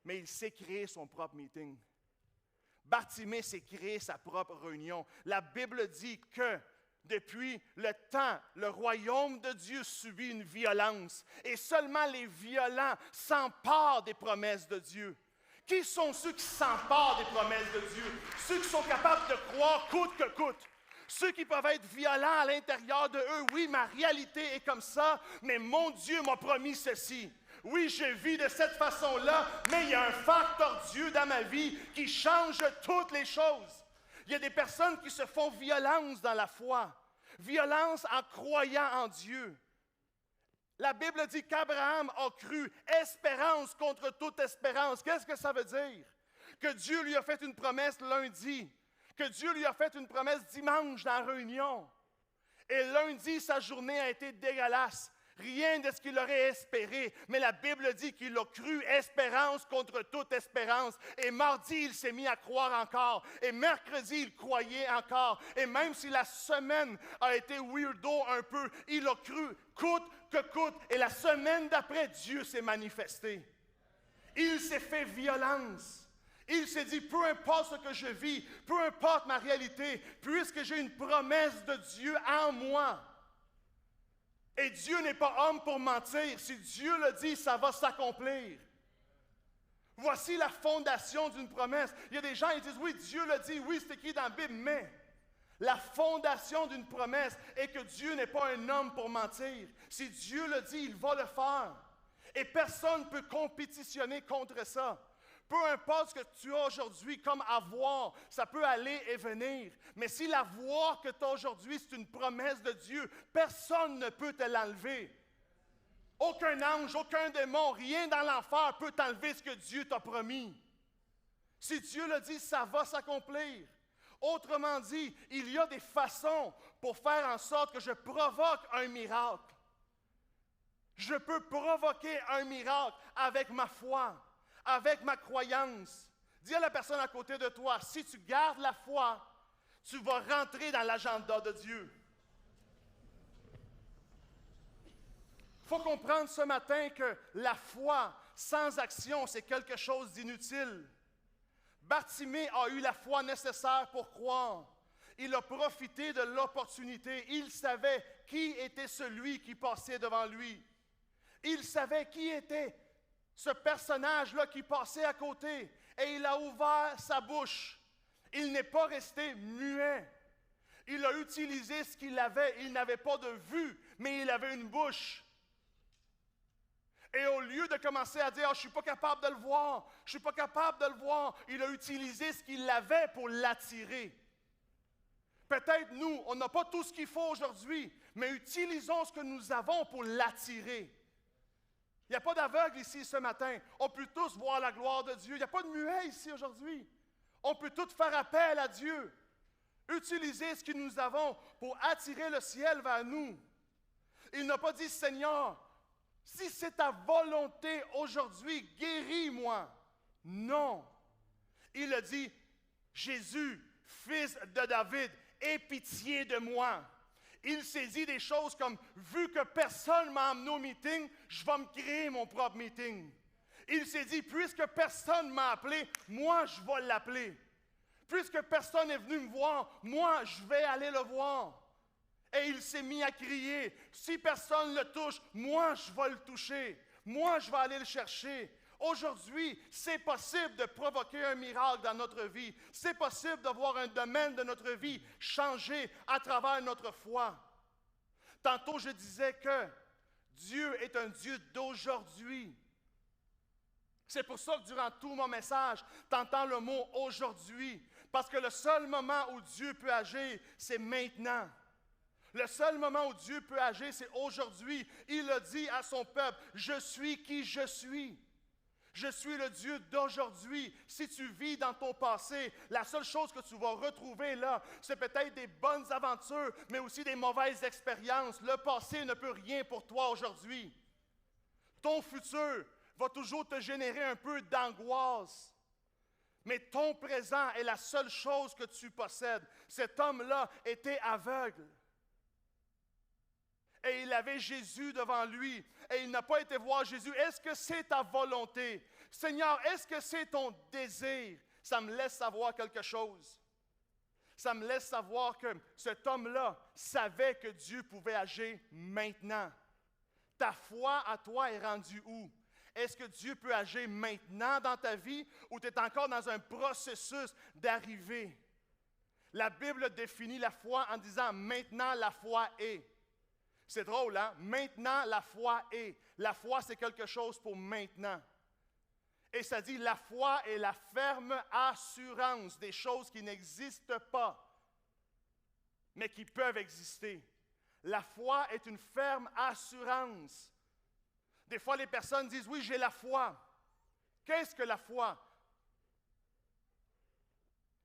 mais il s'est créé son propre meeting. Bartimée s'est créé sa propre réunion. La Bible dit que depuis le temps, le royaume de Dieu subit une violence et seulement les violents s'emparent des promesses de Dieu. Qui sont ceux qui s'emparent des promesses de Dieu? Ceux qui sont capables de croire coûte que coûte. Ceux qui peuvent être violents à l'intérieur de eux. Oui, ma réalité est comme ça, mais mon Dieu m'a promis ceci. Oui, je vis de cette façon-là, mais il y a un facteur Dieu dans ma vie qui change toutes les choses. Il y a des personnes qui se font violence dans la foi, violence en croyant en Dieu. La Bible dit qu'Abraham a cru espérance contre toute espérance. Qu'est-ce que ça veut dire? Que Dieu lui a fait une promesse lundi, que Dieu lui a fait une promesse dimanche dans la réunion. Et lundi, sa journée a été dégueulasse. Rien de ce qu'il aurait espéré, mais la Bible dit qu'il a cru espérance contre toute espérance. Et mardi, il s'est mis à croire encore. Et mercredi, il croyait encore. Et même si la semaine a été weirdo un peu, il a cru coûte que coûte. Et la semaine d'après, Dieu s'est manifesté. Il s'est fait violence. Il s'est dit, peu importe ce que je vis, peu importe ma réalité, puisque j'ai une promesse de Dieu en moi. Et Dieu n'est pas homme pour mentir. Si Dieu le dit, ça va s'accomplir. Voici la fondation d'une promesse. Il y a des gens qui disent, oui, Dieu le dit, oui, c'est écrit dans la Bible, mais la fondation d'une promesse est que Dieu n'est pas un homme pour mentir. Si Dieu le dit, il va le faire. Et personne ne peut compétitionner contre ça. Peu importe ce que tu as aujourd'hui comme avoir, ça peut aller et venir. Mais si l'avoir que tu as aujourd'hui, c'est une promesse de Dieu, personne ne peut te l'enlever. Aucun ange, aucun démon, rien dans l'enfer peut t'enlever ce que Dieu t'a promis. Si Dieu le dit, ça va s'accomplir. Autrement dit, il y a des façons pour faire en sorte que je provoque un miracle. Je peux provoquer un miracle avec ma foi. Avec ma croyance. Dis à la personne à côté de toi, si tu gardes la foi, tu vas rentrer dans l'agenda de Dieu. Il faut comprendre ce matin que la foi sans action, c'est quelque chose d'inutile. Bartimée a eu la foi nécessaire pour croire. Il a profité de l'opportunité. Il savait qui était celui qui passait devant lui. Il savait qui était ce personnage-là qui passait à côté, et il a ouvert sa bouche. Il n'est pas resté muet. Il a utilisé ce qu'il avait. Il n'avait pas de vue, mais il avait une bouche. Et au lieu de commencer à dire « je ne suis pas capable de le voir, je ne suis pas capable de le voir », il a utilisé ce qu'il avait pour l'attirer. Peut-être nous, on n'a pas tout ce qu'il faut aujourd'hui, mais utilisons ce que nous avons pour l'attirer. Il n'y a pas d'aveugle ici ce matin. On peut tous voir la gloire de Dieu. Il n'y a pas de muet ici aujourd'hui. On peut tous faire appel à Dieu. Utiliser ce que nous avons pour attirer le ciel vers nous. Il n'a pas dit, Seigneur, si c'est ta volonté aujourd'hui, guéris-moi. Non. Il a dit, Jésus, fils de David, aie pitié de moi. Il s'est dit des choses comme, vu que personne ne m'a amené au meeting, je vais me créer mon propre meeting. Il s'est dit, puisque personne ne m'a appelé, moi je vais l'appeler. Puisque personne n'est venu me voir, moi je vais aller le voir. Et il s'est mis à crier, si personne le touche, moi je vais le toucher. Moi je vais aller le chercher. Aujourd'hui, c'est possible de provoquer un miracle dans notre vie. C'est possible de voir un domaine de notre vie changer à travers notre foi. Tantôt, je disais que Dieu est un Dieu d'aujourd'hui. C'est pour ça que durant tout mon message, tu entends le mot « aujourd'hui ». Parce que le seul moment où Dieu peut agir, c'est maintenant. Le seul moment où Dieu peut agir, c'est aujourd'hui. Il a dit à son peuple, « Je suis qui je suis. Je suis le Dieu d'aujourd'hui. » Si tu vis dans ton passé, la seule chose que tu vas retrouver là, c'est peut-être des bonnes aventures, mais aussi des mauvaises expériences. Le passé ne peut rien pour toi aujourd'hui. Ton futur va toujours te générer un peu d'angoisse. Mais ton présent est la seule chose que tu possèdes. Cet homme-là était aveugle. Et il avait Jésus devant lui. Et il n'a pas été voir Jésus. Est-ce que c'est ta volonté? Seigneur, est-ce que c'est ton désir? Ça me laisse savoir quelque chose. Ça me laisse savoir que cet homme-là savait que Dieu pouvait agir maintenant. Ta foi à toi est rendue où? Est-ce que Dieu peut agir maintenant dans ta vie ou tu es encore dans un processus d'arrivée? La Bible définit la foi en disant « maintenant la foi est ». C'est drôle, hein? Maintenant, la foi est. La foi, c'est quelque chose pour maintenant. Et ça dit, la foi est la ferme assurance des choses qui n'existent pas, mais qui peuvent exister. La foi est une ferme assurance. Des fois, les personnes disent, oui, j'ai la foi. Qu'est-ce que la foi?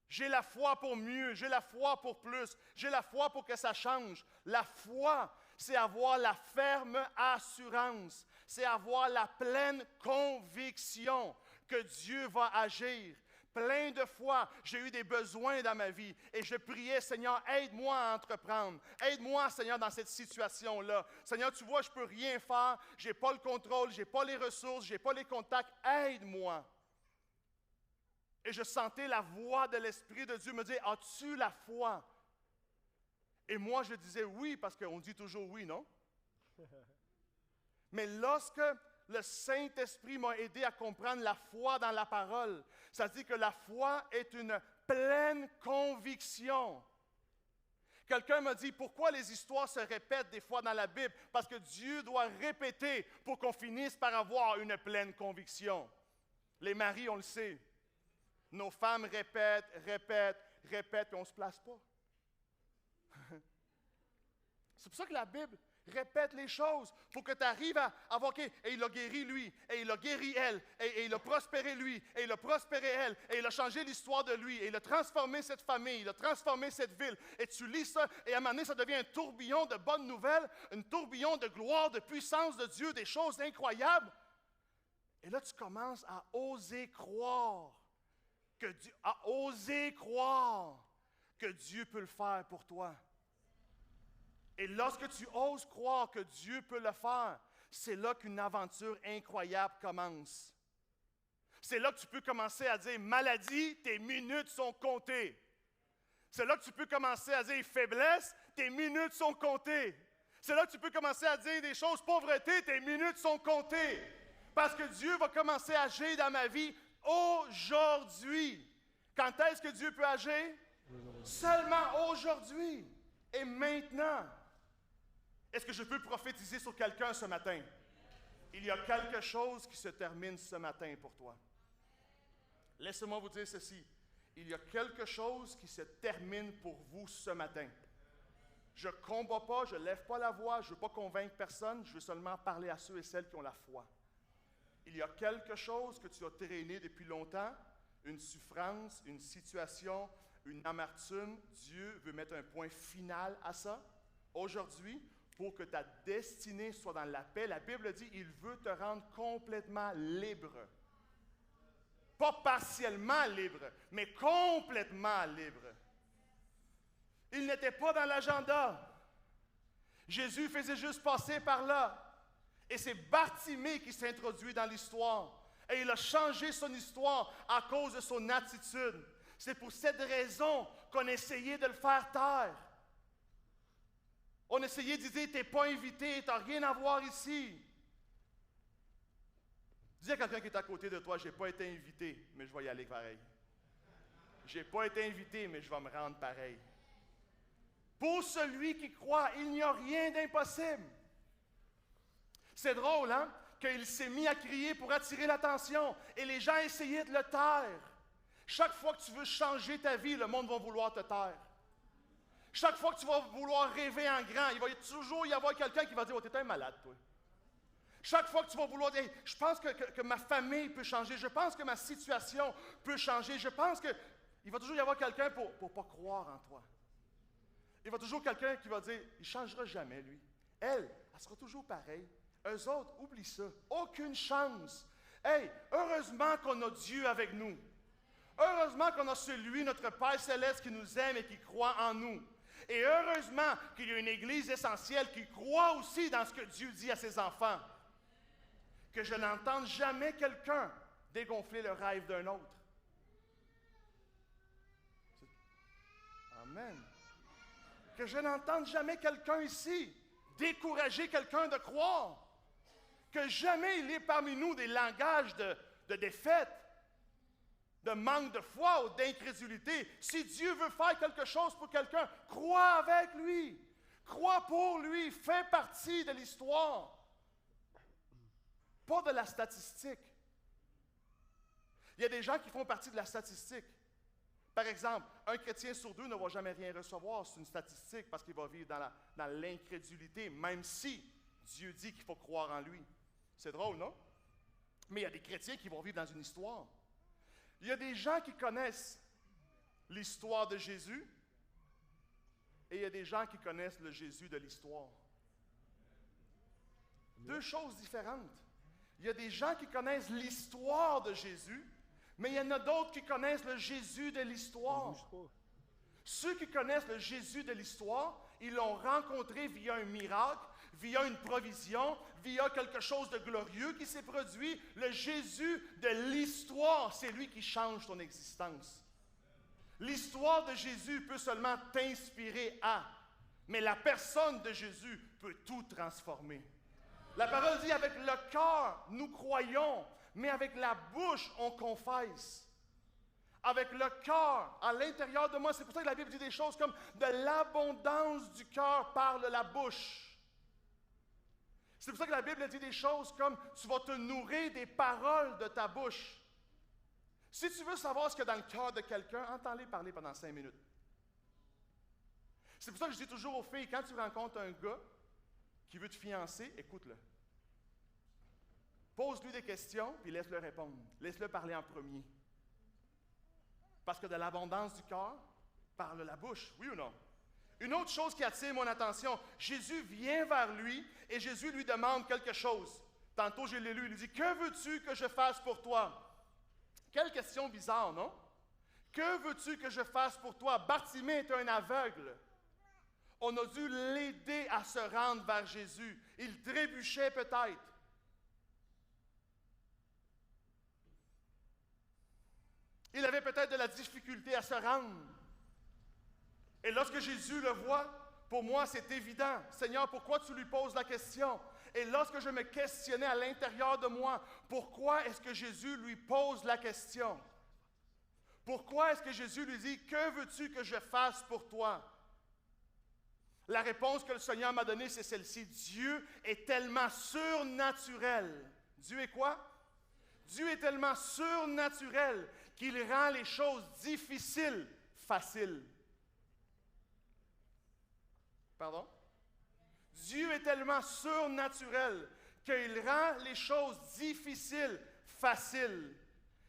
J'ai la foi pour mieux, j'ai la foi pour plus, j'ai la foi pour que ça change. La foi, c'est avoir la ferme assurance, c'est avoir la pleine conviction que Dieu va agir. Plein de fois, j'ai eu des besoins dans ma vie et je priais, Seigneur, aide-moi à entreprendre. Aide-moi, Seigneur, dans cette situation-là. Seigneur, tu vois, je ne peux rien faire, je n'ai pas le contrôle, je n'ai pas les ressources, je n'ai pas les contacts. Aide-moi. Et je sentais la voix de l'Esprit de Dieu me dire, as-tu la foi? Et moi, je disais oui, parce qu'on dit toujours oui, non? Mais lorsque le Saint-Esprit m'a aidé à comprendre la foi dans la parole, ça dit que la foi est une pleine conviction. Quelqu'un m'a dit, pourquoi les histoires se répètent des fois dans la Bible? Parce que Dieu doit répéter pour qu'on finisse par avoir une pleine conviction. Les maris, on le sait. Nos femmes répètent, puis on ne se place pas. C'est pour ça que la Bible répète les choses, pour que tu arrives à avoir, OK, et il a guéri lui, et il a guéri elle, et il a prospéré lui, et il a prospéré elle, et il a changé l'histoire de lui, et il a transformé cette famille, il a transformé cette ville, et tu lis ça, et à un moment donné, ça devient un tourbillon de bonnes nouvelles, un tourbillon de gloire, de puissance de Dieu, des choses incroyables. Et là, tu commences à oser croire que Dieu peut le faire pour toi. Et lorsque tu oses croire que Dieu peut le faire, c'est là qu'une aventure incroyable commence. C'est là que tu peux commencer à dire, maladie, tes minutes sont comptées. C'est là que tu peux commencer à dire, faiblesse, tes minutes sont comptées. C'est là que tu peux commencer à dire des choses, pauvreté, tes minutes sont comptées. Parce que Dieu va commencer à agir dans ma vie aujourd'hui. Quand est-ce que Dieu peut agir? Seulement aujourd'hui et maintenant. Est-ce que je peux prophétiser sur quelqu'un ce matin? Il y a quelque chose qui se termine ce matin pour toi. Laissez-moi vous dire ceci. Il y a quelque chose qui se termine pour vous ce matin. Je ne combats pas, je ne lève pas la voix, je ne veux pas convaincre personne, je veux seulement parler à ceux et celles qui ont la foi. Il y a quelque chose que tu as traîné depuis longtemps, une souffrance, une situation, une amertume. Dieu veut mettre un point final à ça aujourd'hui pour que ta destinée soit dans la paix. La Bible dit, il veut te rendre complètement libre. Pas partiellement libre, mais complètement libre. Il n'était pas dans l'agenda. Jésus faisait juste passer par là. Et c'est Bartimée qui s'introduit dans l'histoire. Et il a changé son histoire à cause de son attitude. C'est pour cette raison qu'on essayait de le faire taire. On essayait de dire, t'es pas invité, t'as rien à voir ici. Dis à quelqu'un qui est à côté de toi, j'ai pas été invité, mais je vais y aller pareil. J'ai pas été invité, mais je vais me rendre pareil. Pour celui qui croit, il n'y a rien d'impossible. C'est drôle, hein? Qu'il s'est mis à crier pour attirer l'attention et les gens essayaient de le taire. Chaque fois que tu veux changer ta vie, le monde va vouloir te taire. Chaque fois que tu vas vouloir rêver en grand, il va toujours y avoir quelqu'un qui va dire « Oh, t'es un malade, toi. » Chaque fois que tu vas vouloir dire « Je pense que ma famille peut changer, je pense que ma situation peut changer, je pense que... » Il va toujours y avoir quelqu'un pour ne pas croire en toi. Il va toujours quelqu'un qui va dire « Il ne changera jamais, lui. Elle sera toujours pareille. Eux autres, oublie ça. Aucune chance. Hey, heureusement qu'on a Dieu avec nous. Heureusement qu'on a celui, notre Père Céleste, qui nous aime et qui croit en nous. Et heureusement qu'il y a une Église essentielle qui croit aussi dans ce que Dieu dit à ses enfants. Que je n'entende jamais quelqu'un dégonfler le rêve d'un autre. Amen. Que je n'entende jamais quelqu'un ici décourager quelqu'un de croire. Que jamais il y ait parmi nous des langages de défaite, de manque de foi ou d'incrédulité. Si Dieu veut faire quelque chose pour quelqu'un, crois avec lui. Crois pour lui. Fais partie de l'histoire. Pas de la statistique. Il y a des gens qui font partie de la statistique. Par exemple, un chrétien sur 2 ne va jamais rien recevoir. C'est une statistique parce qu'il va vivre dans l'incrédulité, même si Dieu dit qu'il faut croire en lui. C'est drôle, non? Mais il y a des chrétiens qui vont vivre dans une histoire. Il y a des gens qui connaissent l'histoire de Jésus et il y a des gens qui connaissent le Jésus de l'histoire. Deux choses différentes. Il y a des gens qui connaissent l'histoire de Jésus, mais il y en a d'autres qui connaissent le Jésus de l'histoire. Ceux qui connaissent le Jésus de l'histoire, ils l'ont rencontré via un miracle, via une provision, via quelque chose de glorieux qui s'est produit. Le Jésus de l'histoire, c'est lui qui change ton existence. L'histoire de Jésus peut seulement t'inspirer à, mais la personne de Jésus peut tout transformer. La parole dit, avec le cœur, nous croyons, mais avec la bouche, on confesse. Avec le cœur, à l'intérieur de moi, c'est pour ça que la Bible dit des choses comme « de l'abondance du cœur parle la bouche ». C'est pour ça que la Bible dit des choses comme « tu vas te nourrir des paroles de ta bouche ». Si tu veux savoir ce qu'il y a dans le cœur de quelqu'un, entends-les parler pendant 5 minutes. C'est pour ça que je dis toujours aux filles, quand tu rencontres un gars qui veut te fiancer, écoute-le. Pose-lui des questions, puis laisse-le répondre. Laisse-le parler en premier. Parce que de l'abondance du cœur parle la bouche, oui ou non? Une autre chose qui attire mon attention, Jésus vient vers lui et Jésus lui demande quelque chose. Tantôt, je l'ai lu, il lui dit « Que veux-tu que je fasse pour toi? » Quelle question bizarre, non? « Que veux-tu que je fasse pour toi? » Bartimée est un aveugle. On a dû l'aider à se rendre vers Jésus. Il trébuchait peut-être. Il avait peut-être de la difficulté à se rendre. Et lorsque Jésus le voit, pour moi, c'est évident. Seigneur, pourquoi tu lui poses la question? Et lorsque je me questionnais à l'intérieur de moi, pourquoi est-ce que Jésus lui pose la question? Pourquoi est-ce que Jésus lui dit, « Que veux-tu que je fasse pour toi? » La réponse que le Seigneur m'a donnée, c'est celle-ci. Dieu est tellement surnaturel. Dieu est quoi? Dieu est tellement surnaturel qu'il rend les choses difficiles faciles. Pardon? Dieu est tellement surnaturel qu'il rend les choses difficiles faciles.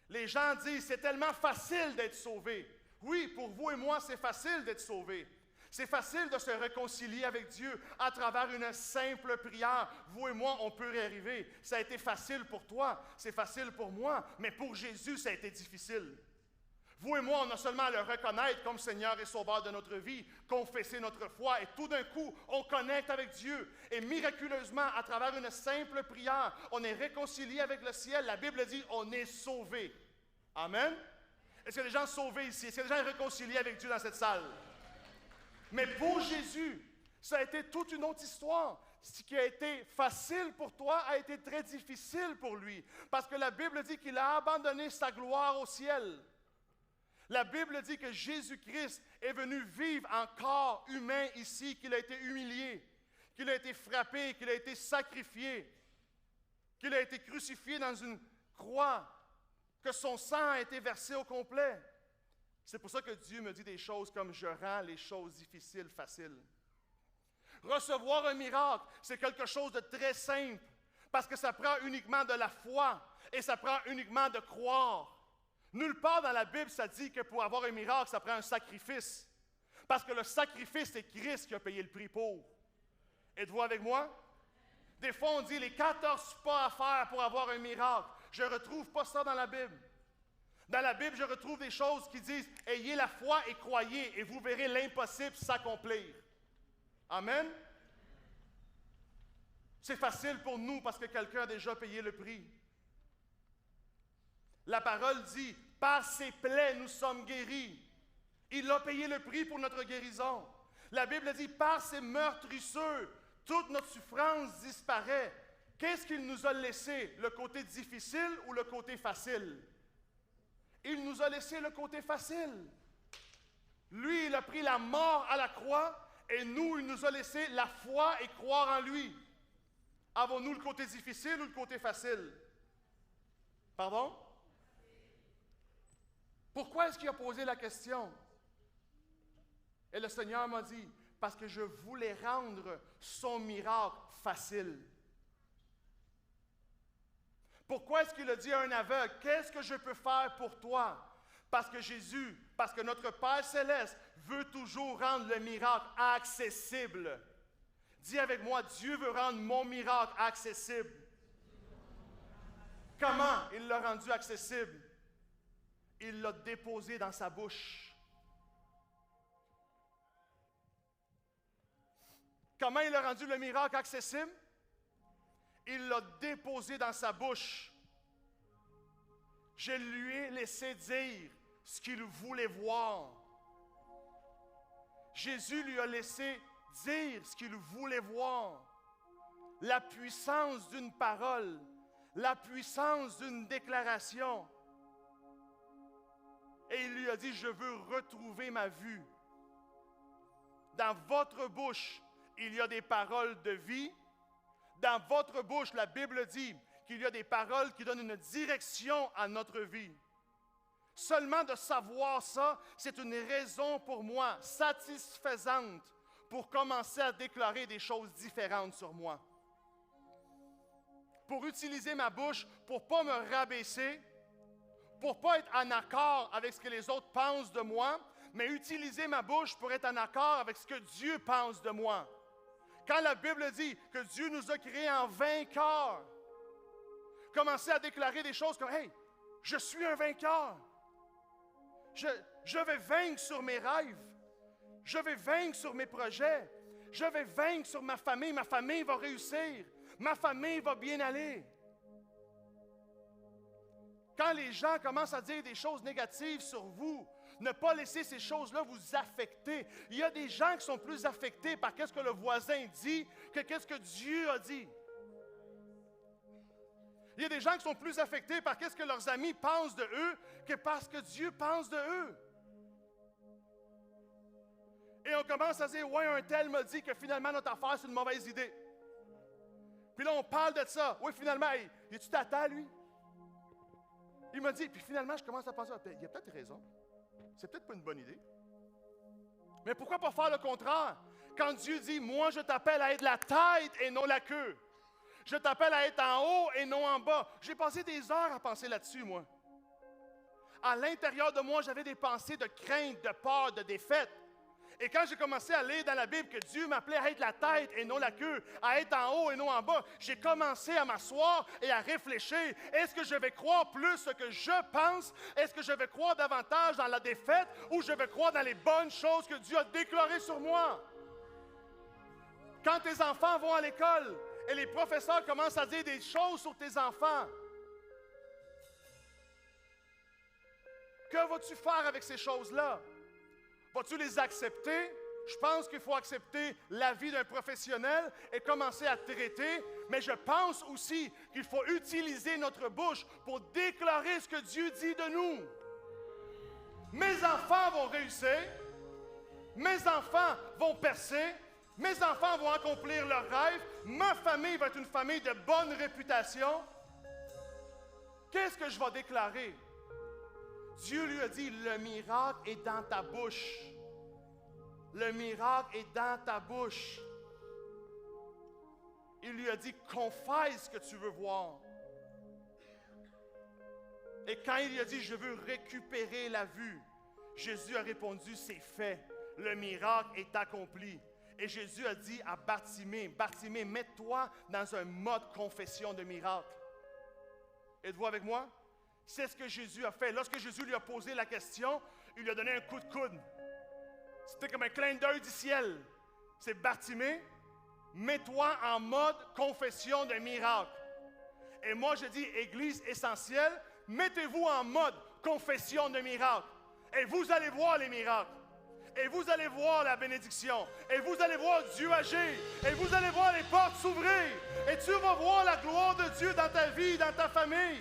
Les gens disent, c'est tellement facile d'être sauvé. Oui, pour vous et moi, c'est facile d'être sauvé. C'est facile de se réconcilier avec Dieu à travers une simple prière. Vous et moi, on peut y arriver. Ça a été facile pour toi, c'est facile pour moi, mais pour Jésus, ça a été difficile. Vous et moi, on a seulement à le reconnaître comme Seigneur et Sauveur de notre vie, confesser notre foi, et tout d'un coup, on connecte avec Dieu. Et miraculeusement, à travers une simple prière, on est réconcilié avec le ciel. La Bible dit, on est sauvé. Amen? Est-ce qu'il y a des gens sauvés ici? Est-ce qu'il y a des gens réconciliés avec Dieu dans cette salle? Mais pour Jésus, ça a été toute une autre histoire. Ce qui a été facile pour toi a été très difficile pour lui. Parce que la Bible dit qu'il a abandonné sa gloire au ciel. La Bible dit que Jésus-Christ est venu vivre en corps humain ici, qu'il a été humilié, qu'il a été frappé, qu'il a été sacrifié, qu'il a été crucifié dans une croix, que son sang a été versé au complet. C'est pour ça que Dieu me dit des choses comme « Je rends les choses difficiles faciles ». Recevoir un miracle, c'est quelque chose de très simple parce que ça prend uniquement de la foi et ça prend uniquement de croire. Nulle part dans la Bible, ça dit que pour avoir un miracle, ça prend un sacrifice. Parce que le sacrifice, c'est Christ qui a payé le prix pour. Êtes-vous avec moi? Des fois, on dit les 14 pas à faire pour avoir un miracle. Je ne retrouve pas ça dans la Bible. Dans la Bible, je retrouve des choses qui disent « Ayez la foi et croyez, et vous verrez l'impossible s'accomplir. » Amen? C'est facile pour nous parce que quelqu'un a déjà payé le prix. La parole dit « Par ses plaies, nous sommes guéris. » Il a payé le prix pour notre guérison. La Bible dit « Par ses meurtrisseurs, toute notre souffrance disparaît. » Qu'est-ce qu'il nous a laissé? Le côté difficile ou le côté facile? Il nous a laissé le côté facile. Lui, il a pris la mort à la croix et nous, il nous a laissé la foi et croire en lui. Avons-nous le côté difficile ou le côté facile? Pardon? Pourquoi est-ce qu'il a posé la question? Et le Seigneur m'a dit, parce que je voulais rendre son miracle facile. Pourquoi est-ce qu'il a dit à un aveugle, qu'est-ce que je peux faire pour toi? Parce que Jésus, parce que notre Père Céleste veut toujours rendre le miracle accessible. Dis avec moi, Dieu veut rendre mon miracle accessible. Comment il l'a rendu accessible? Il l'a déposé dans sa bouche. Comment il a rendu le miracle accessible? Il l'a déposé dans sa bouche. Je lui ai laissé dire ce qu'il voulait voir. Jésus lui a laissé dire ce qu'il voulait voir. La puissance d'une parole, la puissance d'une déclaration. Et il lui a dit, je veux retrouver ma vue. Dans votre bouche, il y a des paroles de vie. Dans votre bouche, la Bible dit qu'il y a des paroles qui donnent une direction à notre vie. Seulement de savoir ça, c'est une raison pour moi satisfaisante pour commencer à déclarer des choses différentes sur moi. Pour utiliser ma bouche, pour ne pas me rabaisser, pour ne pas être en accord avec ce que les autres pensent de moi, mais utiliser ma bouche pour être en accord avec ce que Dieu pense de moi. Quand la Bible dit que Dieu nous a créés en vainqueurs, commencer à déclarer des choses comme « Hey, je suis un vainqueur. Je vais vaincre sur mes rêves. Je vais vaincre sur mes projets. Je vais vaincre sur ma famille. Ma famille va réussir. Ma famille va bien aller. » Quand les gens commencent à dire des choses négatives sur vous, ne pas laisser ces choses-là vous affecter. Il y a des gens qui sont plus affectés par ce que le voisin dit que ce que Dieu a dit. Il y a des gens qui sont plus affectés par ce que leurs amis pensent de eux que par ce que Dieu pense de eux. Et on commence à dire, ouais, un tel m'a dit que finalement notre affaire c'est une mauvaise idée. Puis là on parle de ça. Oui, finalement, hey, es-tu tata, lui? Il m'a dit, puis finalement je commence à penser, il a peut-être raison. C'est peut-être pas une bonne idée. Mais pourquoi pas faire le contraire? Quand Dieu dit, moi je t'appelle à être la tête et non la queue. Je t'appelle à être en haut et non en bas. J'ai passé des heures à penser là-dessus, moi. À l'intérieur de moi, j'avais des pensées de crainte, de peur, de défaite. Et quand j'ai commencé à lire dans la Bible que Dieu m'appelait à être la tête et non la queue, à être en haut et non en bas, j'ai commencé à m'asseoir et à réfléchir. Est-ce que je vais croire plus ce que je pense? Est-ce que je vais croire davantage dans la défaite ou je vais croire dans les bonnes choses que Dieu a déclarées sur moi? Quand tes enfants vont à l'école et les professeurs commencent à dire des choses sur tes enfants, que vas-tu faire avec ces choses-là? Vas-tu les accepter? Je pense qu'il faut accepter l'avis d'un professionnel et commencer à traiter, mais je pense aussi qu'il faut utiliser notre bouche pour déclarer ce que Dieu dit de nous. Mes enfants vont réussir, mes enfants vont percer, mes enfants vont accomplir leurs rêves, ma famille va être une famille de bonne réputation. Qu'est-ce que je vais déclarer? Dieu lui a dit, le miracle est dans ta bouche. Le miracle est dans ta bouche. Il lui a dit, confesse ce que tu veux voir. Et quand il lui a dit, je veux récupérer la vue, Jésus a répondu, c'est fait. Le miracle est accompli. Et Jésus a dit à Bartimée, Bartimée, mets-toi dans un mode confession de miracle. Êtes-vous avec moi? C'est ce que Jésus a fait. Lorsque Jésus lui a posé la question, il lui a donné un coup de coude. C'était comme un clin d'œil du ciel. C'est Bartimée, mets-toi en mode confession de miracle. Et moi, je dis, Église essentielle, mettez-vous en mode confession de miracle. Et vous allez voir les miracles. Et vous allez voir la bénédiction. Et vous allez voir Dieu agir. Et vous allez voir les portes s'ouvrir. Et tu vas voir la gloire de Dieu dans ta vie, dans ta famille.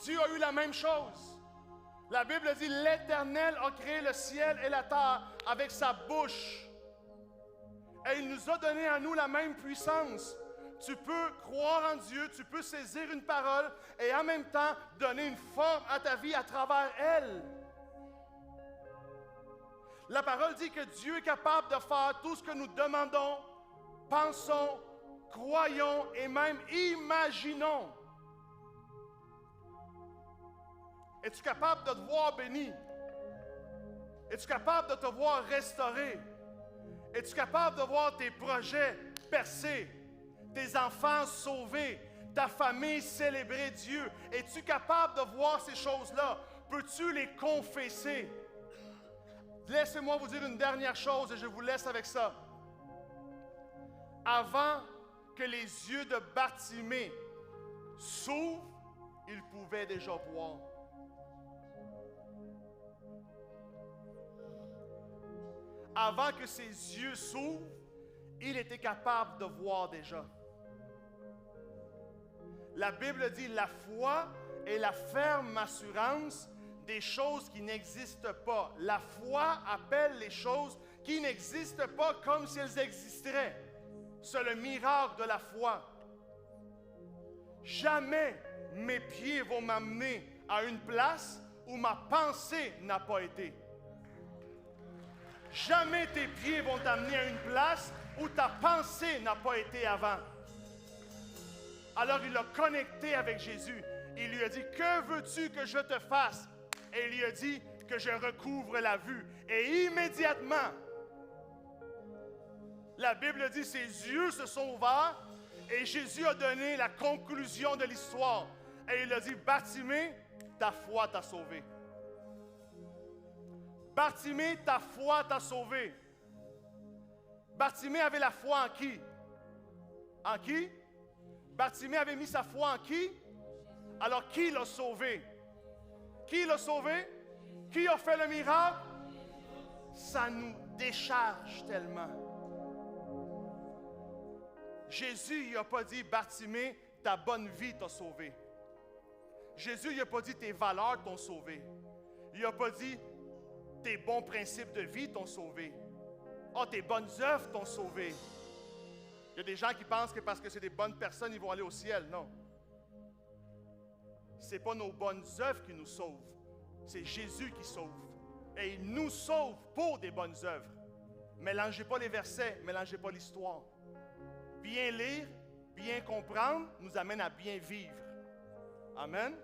Dieu a eu la même chose. La Bible dit, l'Éternel a créé le ciel et la terre avec sa bouche. Et il nous a donné à nous la même puissance. Tu peux croire en Dieu, tu peux saisir une parole et en même temps donner une forme à ta vie à travers elle. La parole dit que Dieu est capable de faire tout ce que nous demandons, pensons, croyons et même imaginons. Es-tu capable de te voir béni? Es-tu capable de te voir restauré? Es-tu capable de voir tes projets percer, tes enfants sauvés, ta famille célébrer Dieu? Es-tu capable de voir ces choses-là? Peux-tu les confesser? Laissez-moi vous dire une dernière chose et je vous laisse avec ça. Avant que les yeux de Bartimée s'ouvrent, il pouvait déjà voir. Avant que ses yeux s'ouvrent, il était capable de voir déjà. La Bible dit, la foi est la ferme assurance des choses qui n'existent pas. La foi appelle les choses qui n'existent pas comme si elles existeraient. C'est le miracle de la foi. Jamais mes pieds vont m'amener à une place où ma pensée n'a pas été. Jamais tes pieds vont t'amener à une place où ta pensée n'a pas été avant. Alors il l'a connecté avec Jésus. Il lui a dit, que veux-tu que je te fasse? Et il lui a dit que je recouvre la vue. Et immédiatement, la Bible dit, ses yeux se sont ouverts et Jésus a donné la conclusion de l'histoire. Et il a dit, Bartimée, ta foi t'a sauvé. Bartimée, ta foi t'a sauvé. Bartimée avait la foi en qui? En qui? Bartimée avait mis sa foi en qui? Alors qui l'a sauvé? Qui l'a sauvé? Qui a fait le miracle? Ça nous décharge tellement. Jésus n'a pas dit, Bartimée, ta bonne vie t'a sauvé. Jésus n'a pas dit, tes valeurs t'ont sauvé. Il n'a pas dit, tes bons principes de vie t'ont sauvé. Oh, tes bonnes œuvres t'ont sauvé. Il y a des gens qui pensent que parce que c'est des bonnes personnes, ils vont aller au ciel. Non. Ce n'est pas nos bonnes œuvres qui nous sauvent. C'est Jésus qui sauve. Et il nous sauve pour des bonnes œuvres. Mélangez pas les versets, mélangez pas l'histoire. Bien lire, bien comprendre, nous amène à bien vivre. Amen.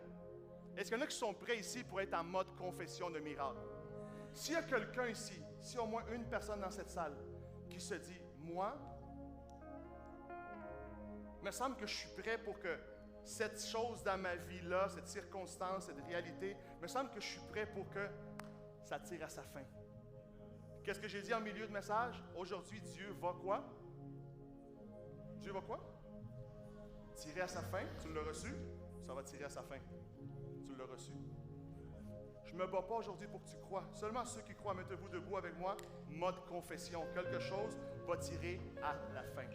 Est-ce qu'il y en a qui sont prêts ici pour être en mode confession de miracle? S'il y a quelqu'un ici, s'il y a au moins une personne dans cette salle qui se dit, moi, il me semble que je suis prêt pour que cette chose dans ma vie-là, cette circonstance, cette réalité, il me semble que je suis prêt pour que ça tire à sa fin. Qu'est-ce que j'ai dit en milieu de message? Aujourd'hui, Dieu va quoi? Dieu va quoi? Tirer à sa fin. Tu l'as reçu? Ça va tirer à sa fin. Tu l'as reçu. Je ne me bats pas aujourd'hui pour que tu crois. Seulement ceux qui croient, mettez-vous debout avec moi. Mode confession. Quelque chose va tirer à la fin.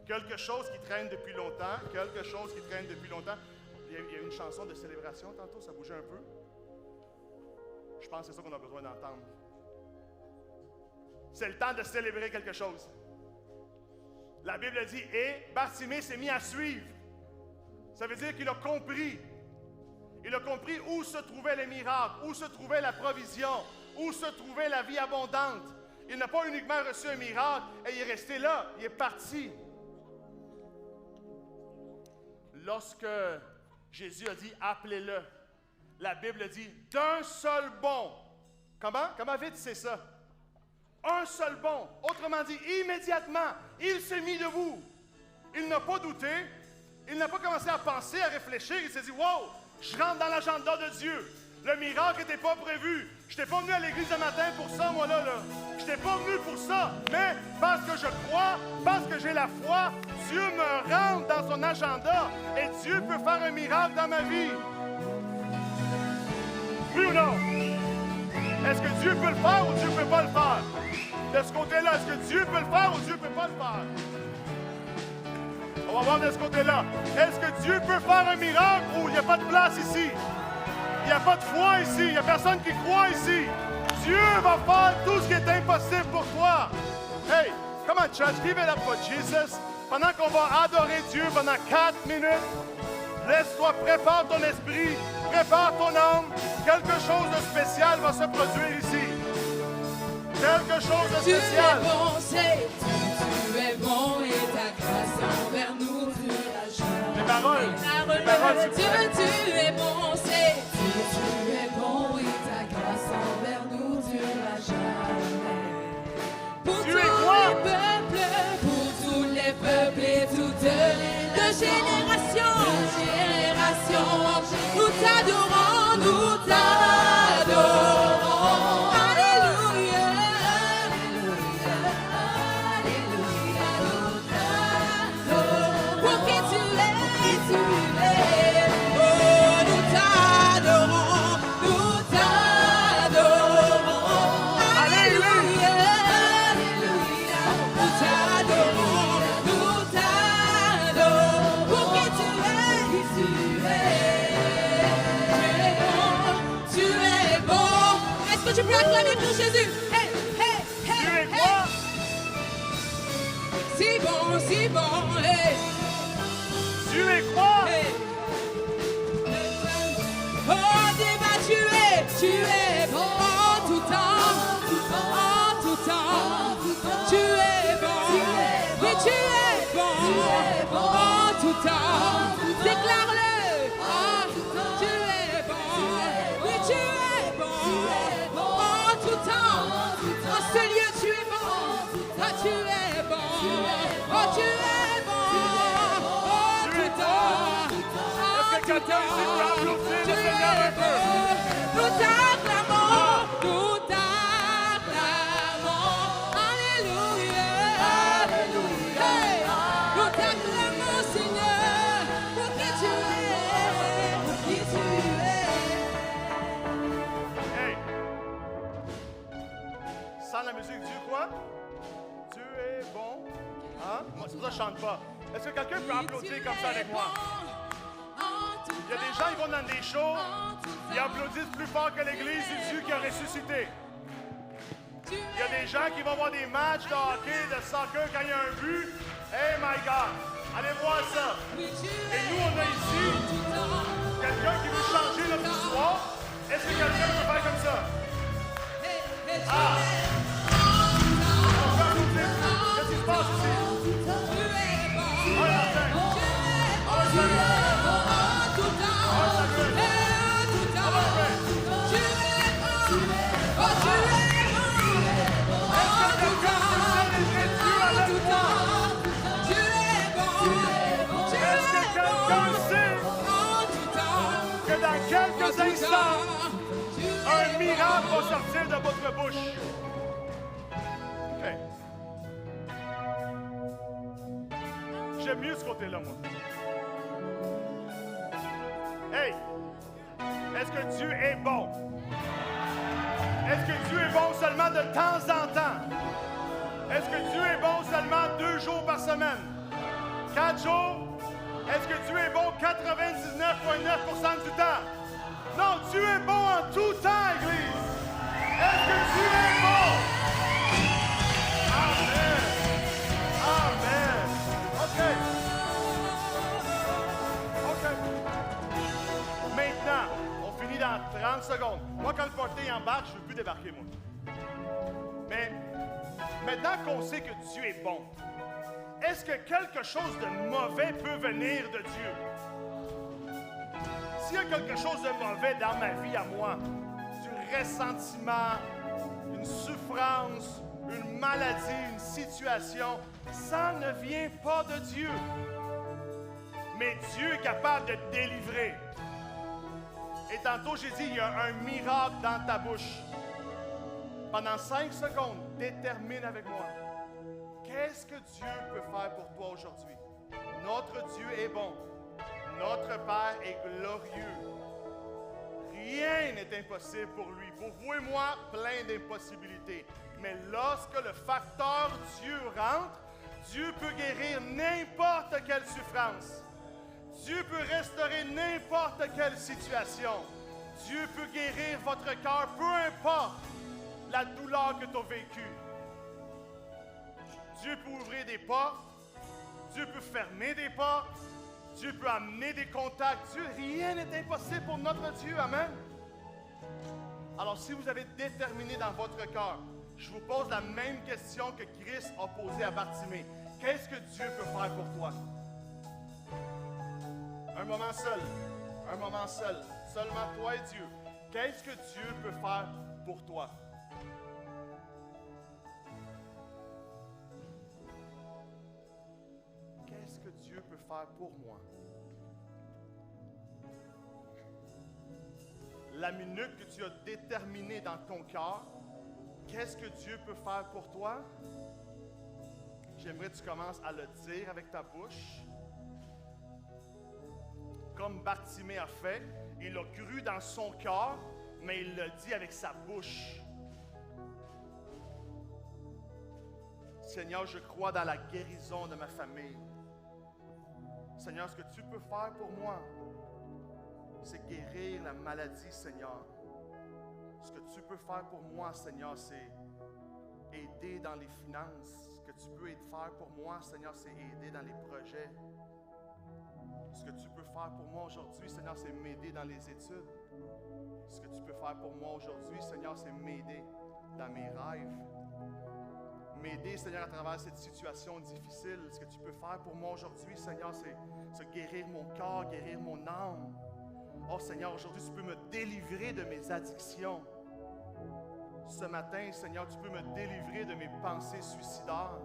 Quelque chose qui traîne depuis longtemps. Quelque chose qui traîne depuis longtemps. Il y a une chanson de célébration tantôt, ça bougeait un peu. Je pense que c'est ça qu'on a besoin d'entendre. C'est le temps de célébrer quelque chose. La Bible dit, et Bartimée s'est mis à suivre. Ça veut dire qu'il a compris. Il a compris où se trouvaient les miracles, où se trouvait la provision, où se trouvait la vie abondante. Il n'a pas uniquement reçu un miracle et il est resté là, il est parti. Lorsque Jésus a dit « appelez-le », la Bible dit « d'un seul bond ». Comment vite c'est ça? Un seul bond. Autrement dit, immédiatement, il s'est mis debout. Il n'a pas douté, il n'a pas commencé à penser, à réfléchir. Il s'est dit « wow, je rentre dans l'agenda de Dieu. Le miracle n'était pas prévu. Je n'étais pas venu à l'église ce matin pour ça, moi là. Je n'étais pas venu pour ça. Mais parce que je crois, parce que j'ai la foi, Dieu me rentre dans son agenda et Dieu peut faire un miracle dans ma vie. » Oui ou non? Est-ce que Dieu peut le faire ou Dieu ne peut pas le faire? De ce côté-là, est-ce que Dieu peut le faire ou Dieu ne peut pas le faire? On va voir de ce côté-là. Est-ce que Dieu peut faire un miracle ou il n'y a pas de place ici? Il n'y a pas de foi ici. Il n'y a personne qui croit ici. Dieu va faire tout ce qui est impossible pour toi. Hey, come on, church, give it up for Jesus. Pendant qu'on va adorer Dieu pendant 4 minutes, laisse-toi, prépare ton esprit, prépare ton âme. Quelque chose de spécial va se produire ici. Quelque chose de spécial. Tu es bon, c'est tu es bon et ta grâce envers nous durera jamais. Les paroles, Dieu, tu es bon, c'est tu es bon et ta grâce envers nous durera jamais. Pour Tu tous es quoi? les peuples et toutes les générations, nous t'adorons, nous t'adorons. Tu peux acclamer pour Jésus. Hey, hey, hey, Tu es hey. quoi? Si bon, si bon. Hey. Tu es quoi? Hey. Oh, débat, tu es bon en tout temps. En tout temps. Tu es bon. Oui, tu es bon. En tout temps. Déclare-le. Ah, tu es bon. Oui, tu es bon. En tout temps, en ce lieu tu es bon, ah tu es bon, oh tu es bon, en tout temps, Est-ce que quelqu'un ici peut applaudir le Seigneur un peu? nous t'acclamons, alléluia, hey, nous t'acclamons Seigneur, pour qui tu es, pour qui tu es. Hey! Sans la musique, Dieu quoi? Dieu est bon. Hein? Moi, c'est pour ça que je chante pas. Est-ce que quelqu'un peut applaudir comme ça avec moi? Il y a des gens qui vont dans des shows, ils applaudissent plus fort que l'Église du Dieu qui a ressuscité. Il y a des gens qui vont voir des matchs de hockey, de soccer quand il y a un but. Hey my God! Allez voir ça! Et nous, on a ici quelqu'un qui veut changer notre histoire. Est-ce que quelqu'un peut faire comme ça? Ah! On peut applaudir. Qu'est-ce qui se passe ici? Oh, Martin! Oh, salut! Quelques instants, un miracle va sortir de votre bouche. OK. J'aime mieux ce côté-là, moi. Hey! Est-ce que Dieu est bon? Est-ce que Dieu est bon seulement de temps en temps? Est-ce que Dieu est bon seulement 2 jours par semaine? 4 jours? Est-ce que Dieu est bon 99,9% du temps? Non, Dieu est bon en tout temps, Église. Est-ce que Dieu est bon? Amen. Amen. débarquer, moi. Mais maintenant qu'on sait que Dieu est bon, est-ce que quelque chose de mauvais peut venir de Dieu? S'il y a quelque chose de mauvais dans ma vie à moi, du ressentiment, une souffrance, une maladie, une situation, ça ne vient pas de Dieu. Mais Dieu est capable de te délivrer. Et tantôt, j'ai dit, il y a un miracle dans ta bouche. Pendant 5 secondes, détermine avec moi. Qu'est-ce que Dieu peut faire pour toi aujourd'hui? Notre Dieu est bon. Notre Père est glorieux. Rien n'est impossible pour lui. Pour vous et moi, plein d'impossibilités. Mais lorsque le facteur Dieu rentre, Dieu peut guérir n'importe quelle souffrance. Dieu peut restaurer n'importe quelle situation. Dieu peut guérir votre cœur, peu importe la douleur que tu as vécue. Dieu peut ouvrir des portes. Dieu peut fermer des portes. Dieu peut amener des contacts. Dieu, rien n'est impossible pour notre Dieu. Amen. Alors, si vous avez déterminé dans votre cœur, je vous pose la même question que Christ a posée à Bartimée. Qu'est-ce que Dieu peut faire pour toi? Un moment seul. Un moment seul. Seulement toi et Dieu. Qu'est-ce que Dieu peut faire pour toi? Qu'est-ce que Dieu peut faire pour moi? La minute que tu as déterminée dans ton cœur, qu'est-ce que Dieu peut faire pour toi? J'aimerais que tu commences à le dire avec ta bouche. Comme Bartimée a fait, il a cru dans son cœur, mais il l'a dit avec sa bouche. Seigneur, je crois dans la guérison de ma famille. Seigneur, ce que tu peux faire pour moi, c'est guérir la maladie, Seigneur. Ce que tu peux faire pour moi, Seigneur, c'est aider dans les finances. Ce que tu peux faire pour moi, Seigneur, c'est aider dans les projets. Ce que tu peux faire pour moi aujourd'hui, Seigneur, c'est m'aider dans les études. Ce que tu peux faire pour moi aujourd'hui, Seigneur, c'est m'aider dans mes rêves. M'aider, Seigneur, à travers cette situation difficile. Ce que tu peux faire pour moi aujourd'hui, Seigneur, c'est guérir mon corps, guérir mon âme. Oh, Seigneur, aujourd'hui, tu peux me délivrer de mes addictions. Ce matin, Seigneur, tu peux me délivrer de mes pensées suicidaires.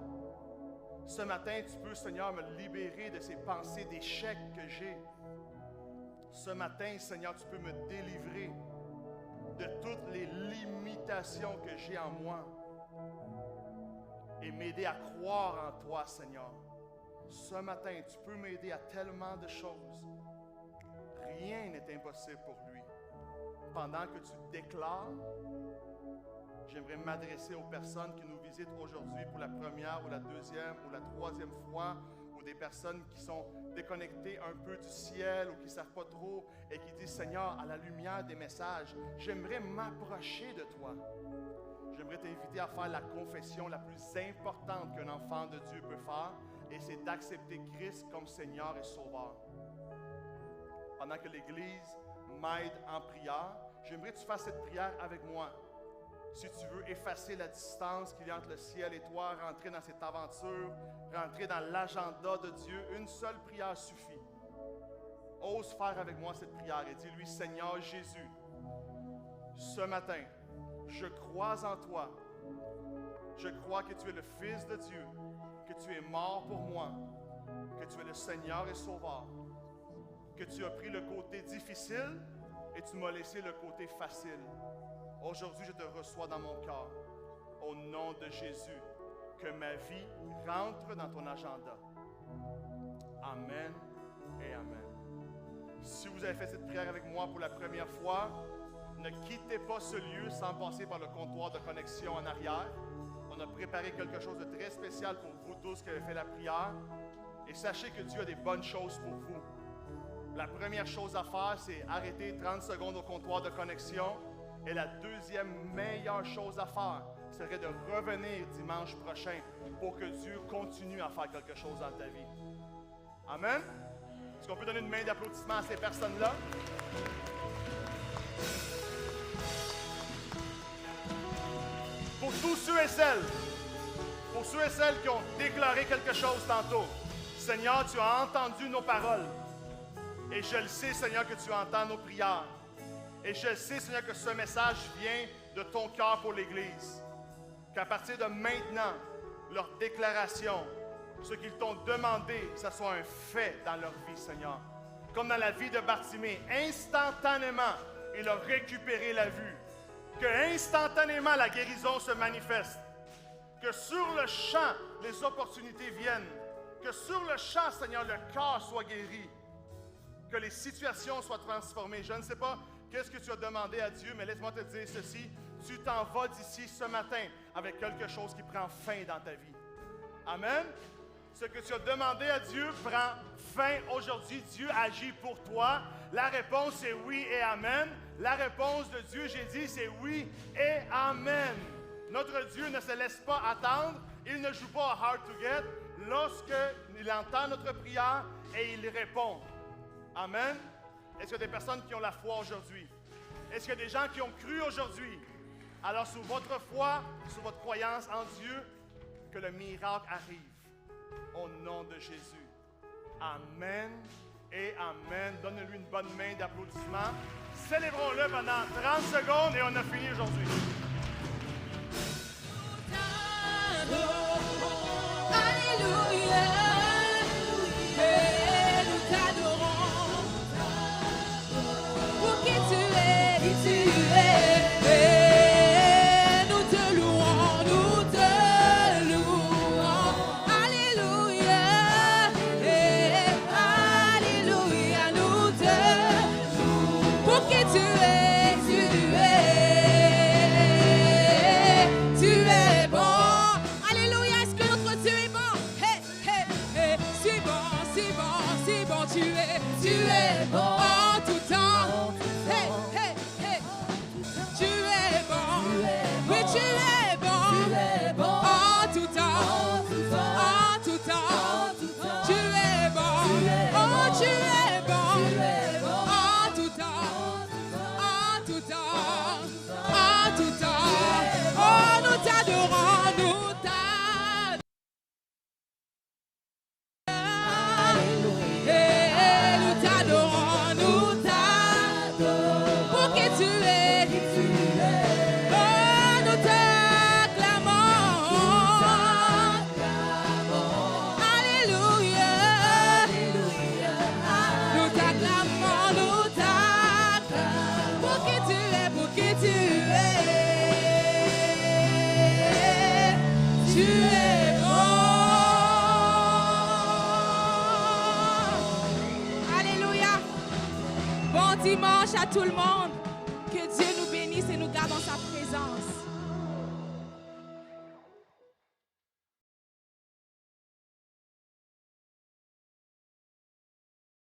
Ce matin, tu peux, Seigneur, me libérer de ces pensées d'échec que j'ai. Ce matin, Seigneur, tu peux me délivrer de toutes les limitations que j'ai en moi et m'aider à croire en toi, Seigneur. Ce matin, tu peux m'aider à tellement de choses. Rien n'est impossible pour lui. Pendant que tu déclares, j'aimerais m'adresser aux personnes qui nous visitent aujourd'hui pour la première ou la deuxième ou la troisième fois, ou des personnes qui sont déconnectées un peu du ciel ou qui ne savent pas trop et qui disent, Seigneur, à la lumière des messages, j'aimerais m'approcher de toi. J'aimerais t'inviter à faire la confession la plus importante qu'un enfant de Dieu peut faire, et c'est d'accepter Christ comme Seigneur et Sauveur. Pendant que l'Église m'aide en prière, j'aimerais que tu fasses cette prière avec moi. Si tu veux effacer la distance qu'il y a entre le ciel et toi, rentrer dans cette aventure, rentrer dans l'agenda de Dieu, une seule prière suffit. Ose faire avec moi cette prière et dis-lui, Seigneur Jésus, ce matin, je crois en toi. Je crois que tu es le Fils de Dieu, que tu es mort pour moi, que tu es le Seigneur et Sauveur, que tu as pris le côté difficile et tu m'as laissé le côté facile. Aujourd'hui, je te reçois dans mon cœur. Au nom de Jésus, que ma vie rentre dans ton agenda. Amen et amen. Si vous avez fait cette prière avec moi pour la première fois, ne quittez pas ce lieu sans passer par le comptoir de connexion en arrière. On a préparé quelque chose de très spécial pour vous tous qui avez fait la prière. Et sachez que Dieu a des bonnes choses pour vous. La première chose à faire, c'est arrêter 30 secondes au comptoir de connexion. Et la deuxième meilleure chose à faire serait de revenir dimanche prochain pour que Dieu continue à faire quelque chose dans ta vie. Amen? Est-ce qu'on peut donner une main d'applaudissement à ces personnes-là? Pour tous ceux et celles qui ont déclaré quelque chose tantôt, Seigneur, tu as entendu nos paroles. Et je le sais, Seigneur, que tu entends nos prières. Et je le sais, Seigneur, que ce message vient de ton cœur pour l'Église. Qu'à partir de maintenant, leur déclaration, ce qu'ils t'ont demandé, que ce soit un fait dans leur vie, Seigneur. Comme dans la vie de Bartimée, instantanément, il a récupéré la vue. Que instantanément, la guérison se manifeste. Que sur le champ, les opportunités viennent. Que sur le champ, Seigneur, le cœur soit guéri. Que les situations soient transformées. Je ne sais pas qu'est-ce que tu as demandé à Dieu, mais laisse-moi te dire ceci. Tu t'en vas d'ici ce matin avec quelque chose qui prend fin dans ta vie. Amen. Ce que tu as demandé à Dieu prend fin aujourd'hui. Dieu agit pour toi. La réponse est oui et amen. La réponse de Dieu, j'ai dit, c'est oui et amen. Notre Dieu ne se laisse pas attendre. Il ne joue pas à hard to get. Lorsqu'il entend notre prière et il répond. Amen. Est-ce qu'il y a des personnes qui ont la foi aujourd'hui? Est-ce qu'il y a des gens qui ont cru aujourd'hui? Alors, sous votre foi, sous votre croyance en Dieu, que le miracle arrive. Au nom de Jésus. Amen et amen. Donne-lui une bonne main d'applaudissement. Célébrons-le pendant 30 secondes et on a fini aujourd'hui. Alléluia. Et nous t'adorons. Pour qui tu es, et nous te louons, nous te louons. Alléluia. Et alléluia, nous te louons. Pour qui tu es, tu es bon. Alléluia, est-ce que notre Dieu est bon? Hey, hey, hey, si bon, tu es bon en tout temps. Hey, hey, hey, tu es bon. Oui, tu es bon en tout temps. En tout temps, tu es bon. Oh, tu es bon en tout temps. En tout temps, en tout temps. Oh, nous t'adorons, nous t'adorons. Et nous t'adorons, nous t'adorons. Pour qui tu es, oh, nous t'acclamons. Alléluia. Nous t'acclamons, nous t'acclamons. Pour qui tu es, pour qui tu es. Tu es bon. Alléluia. Bon dimanche à tout le monde. Que Dieu nous bénisse et nous garde dans sa présence.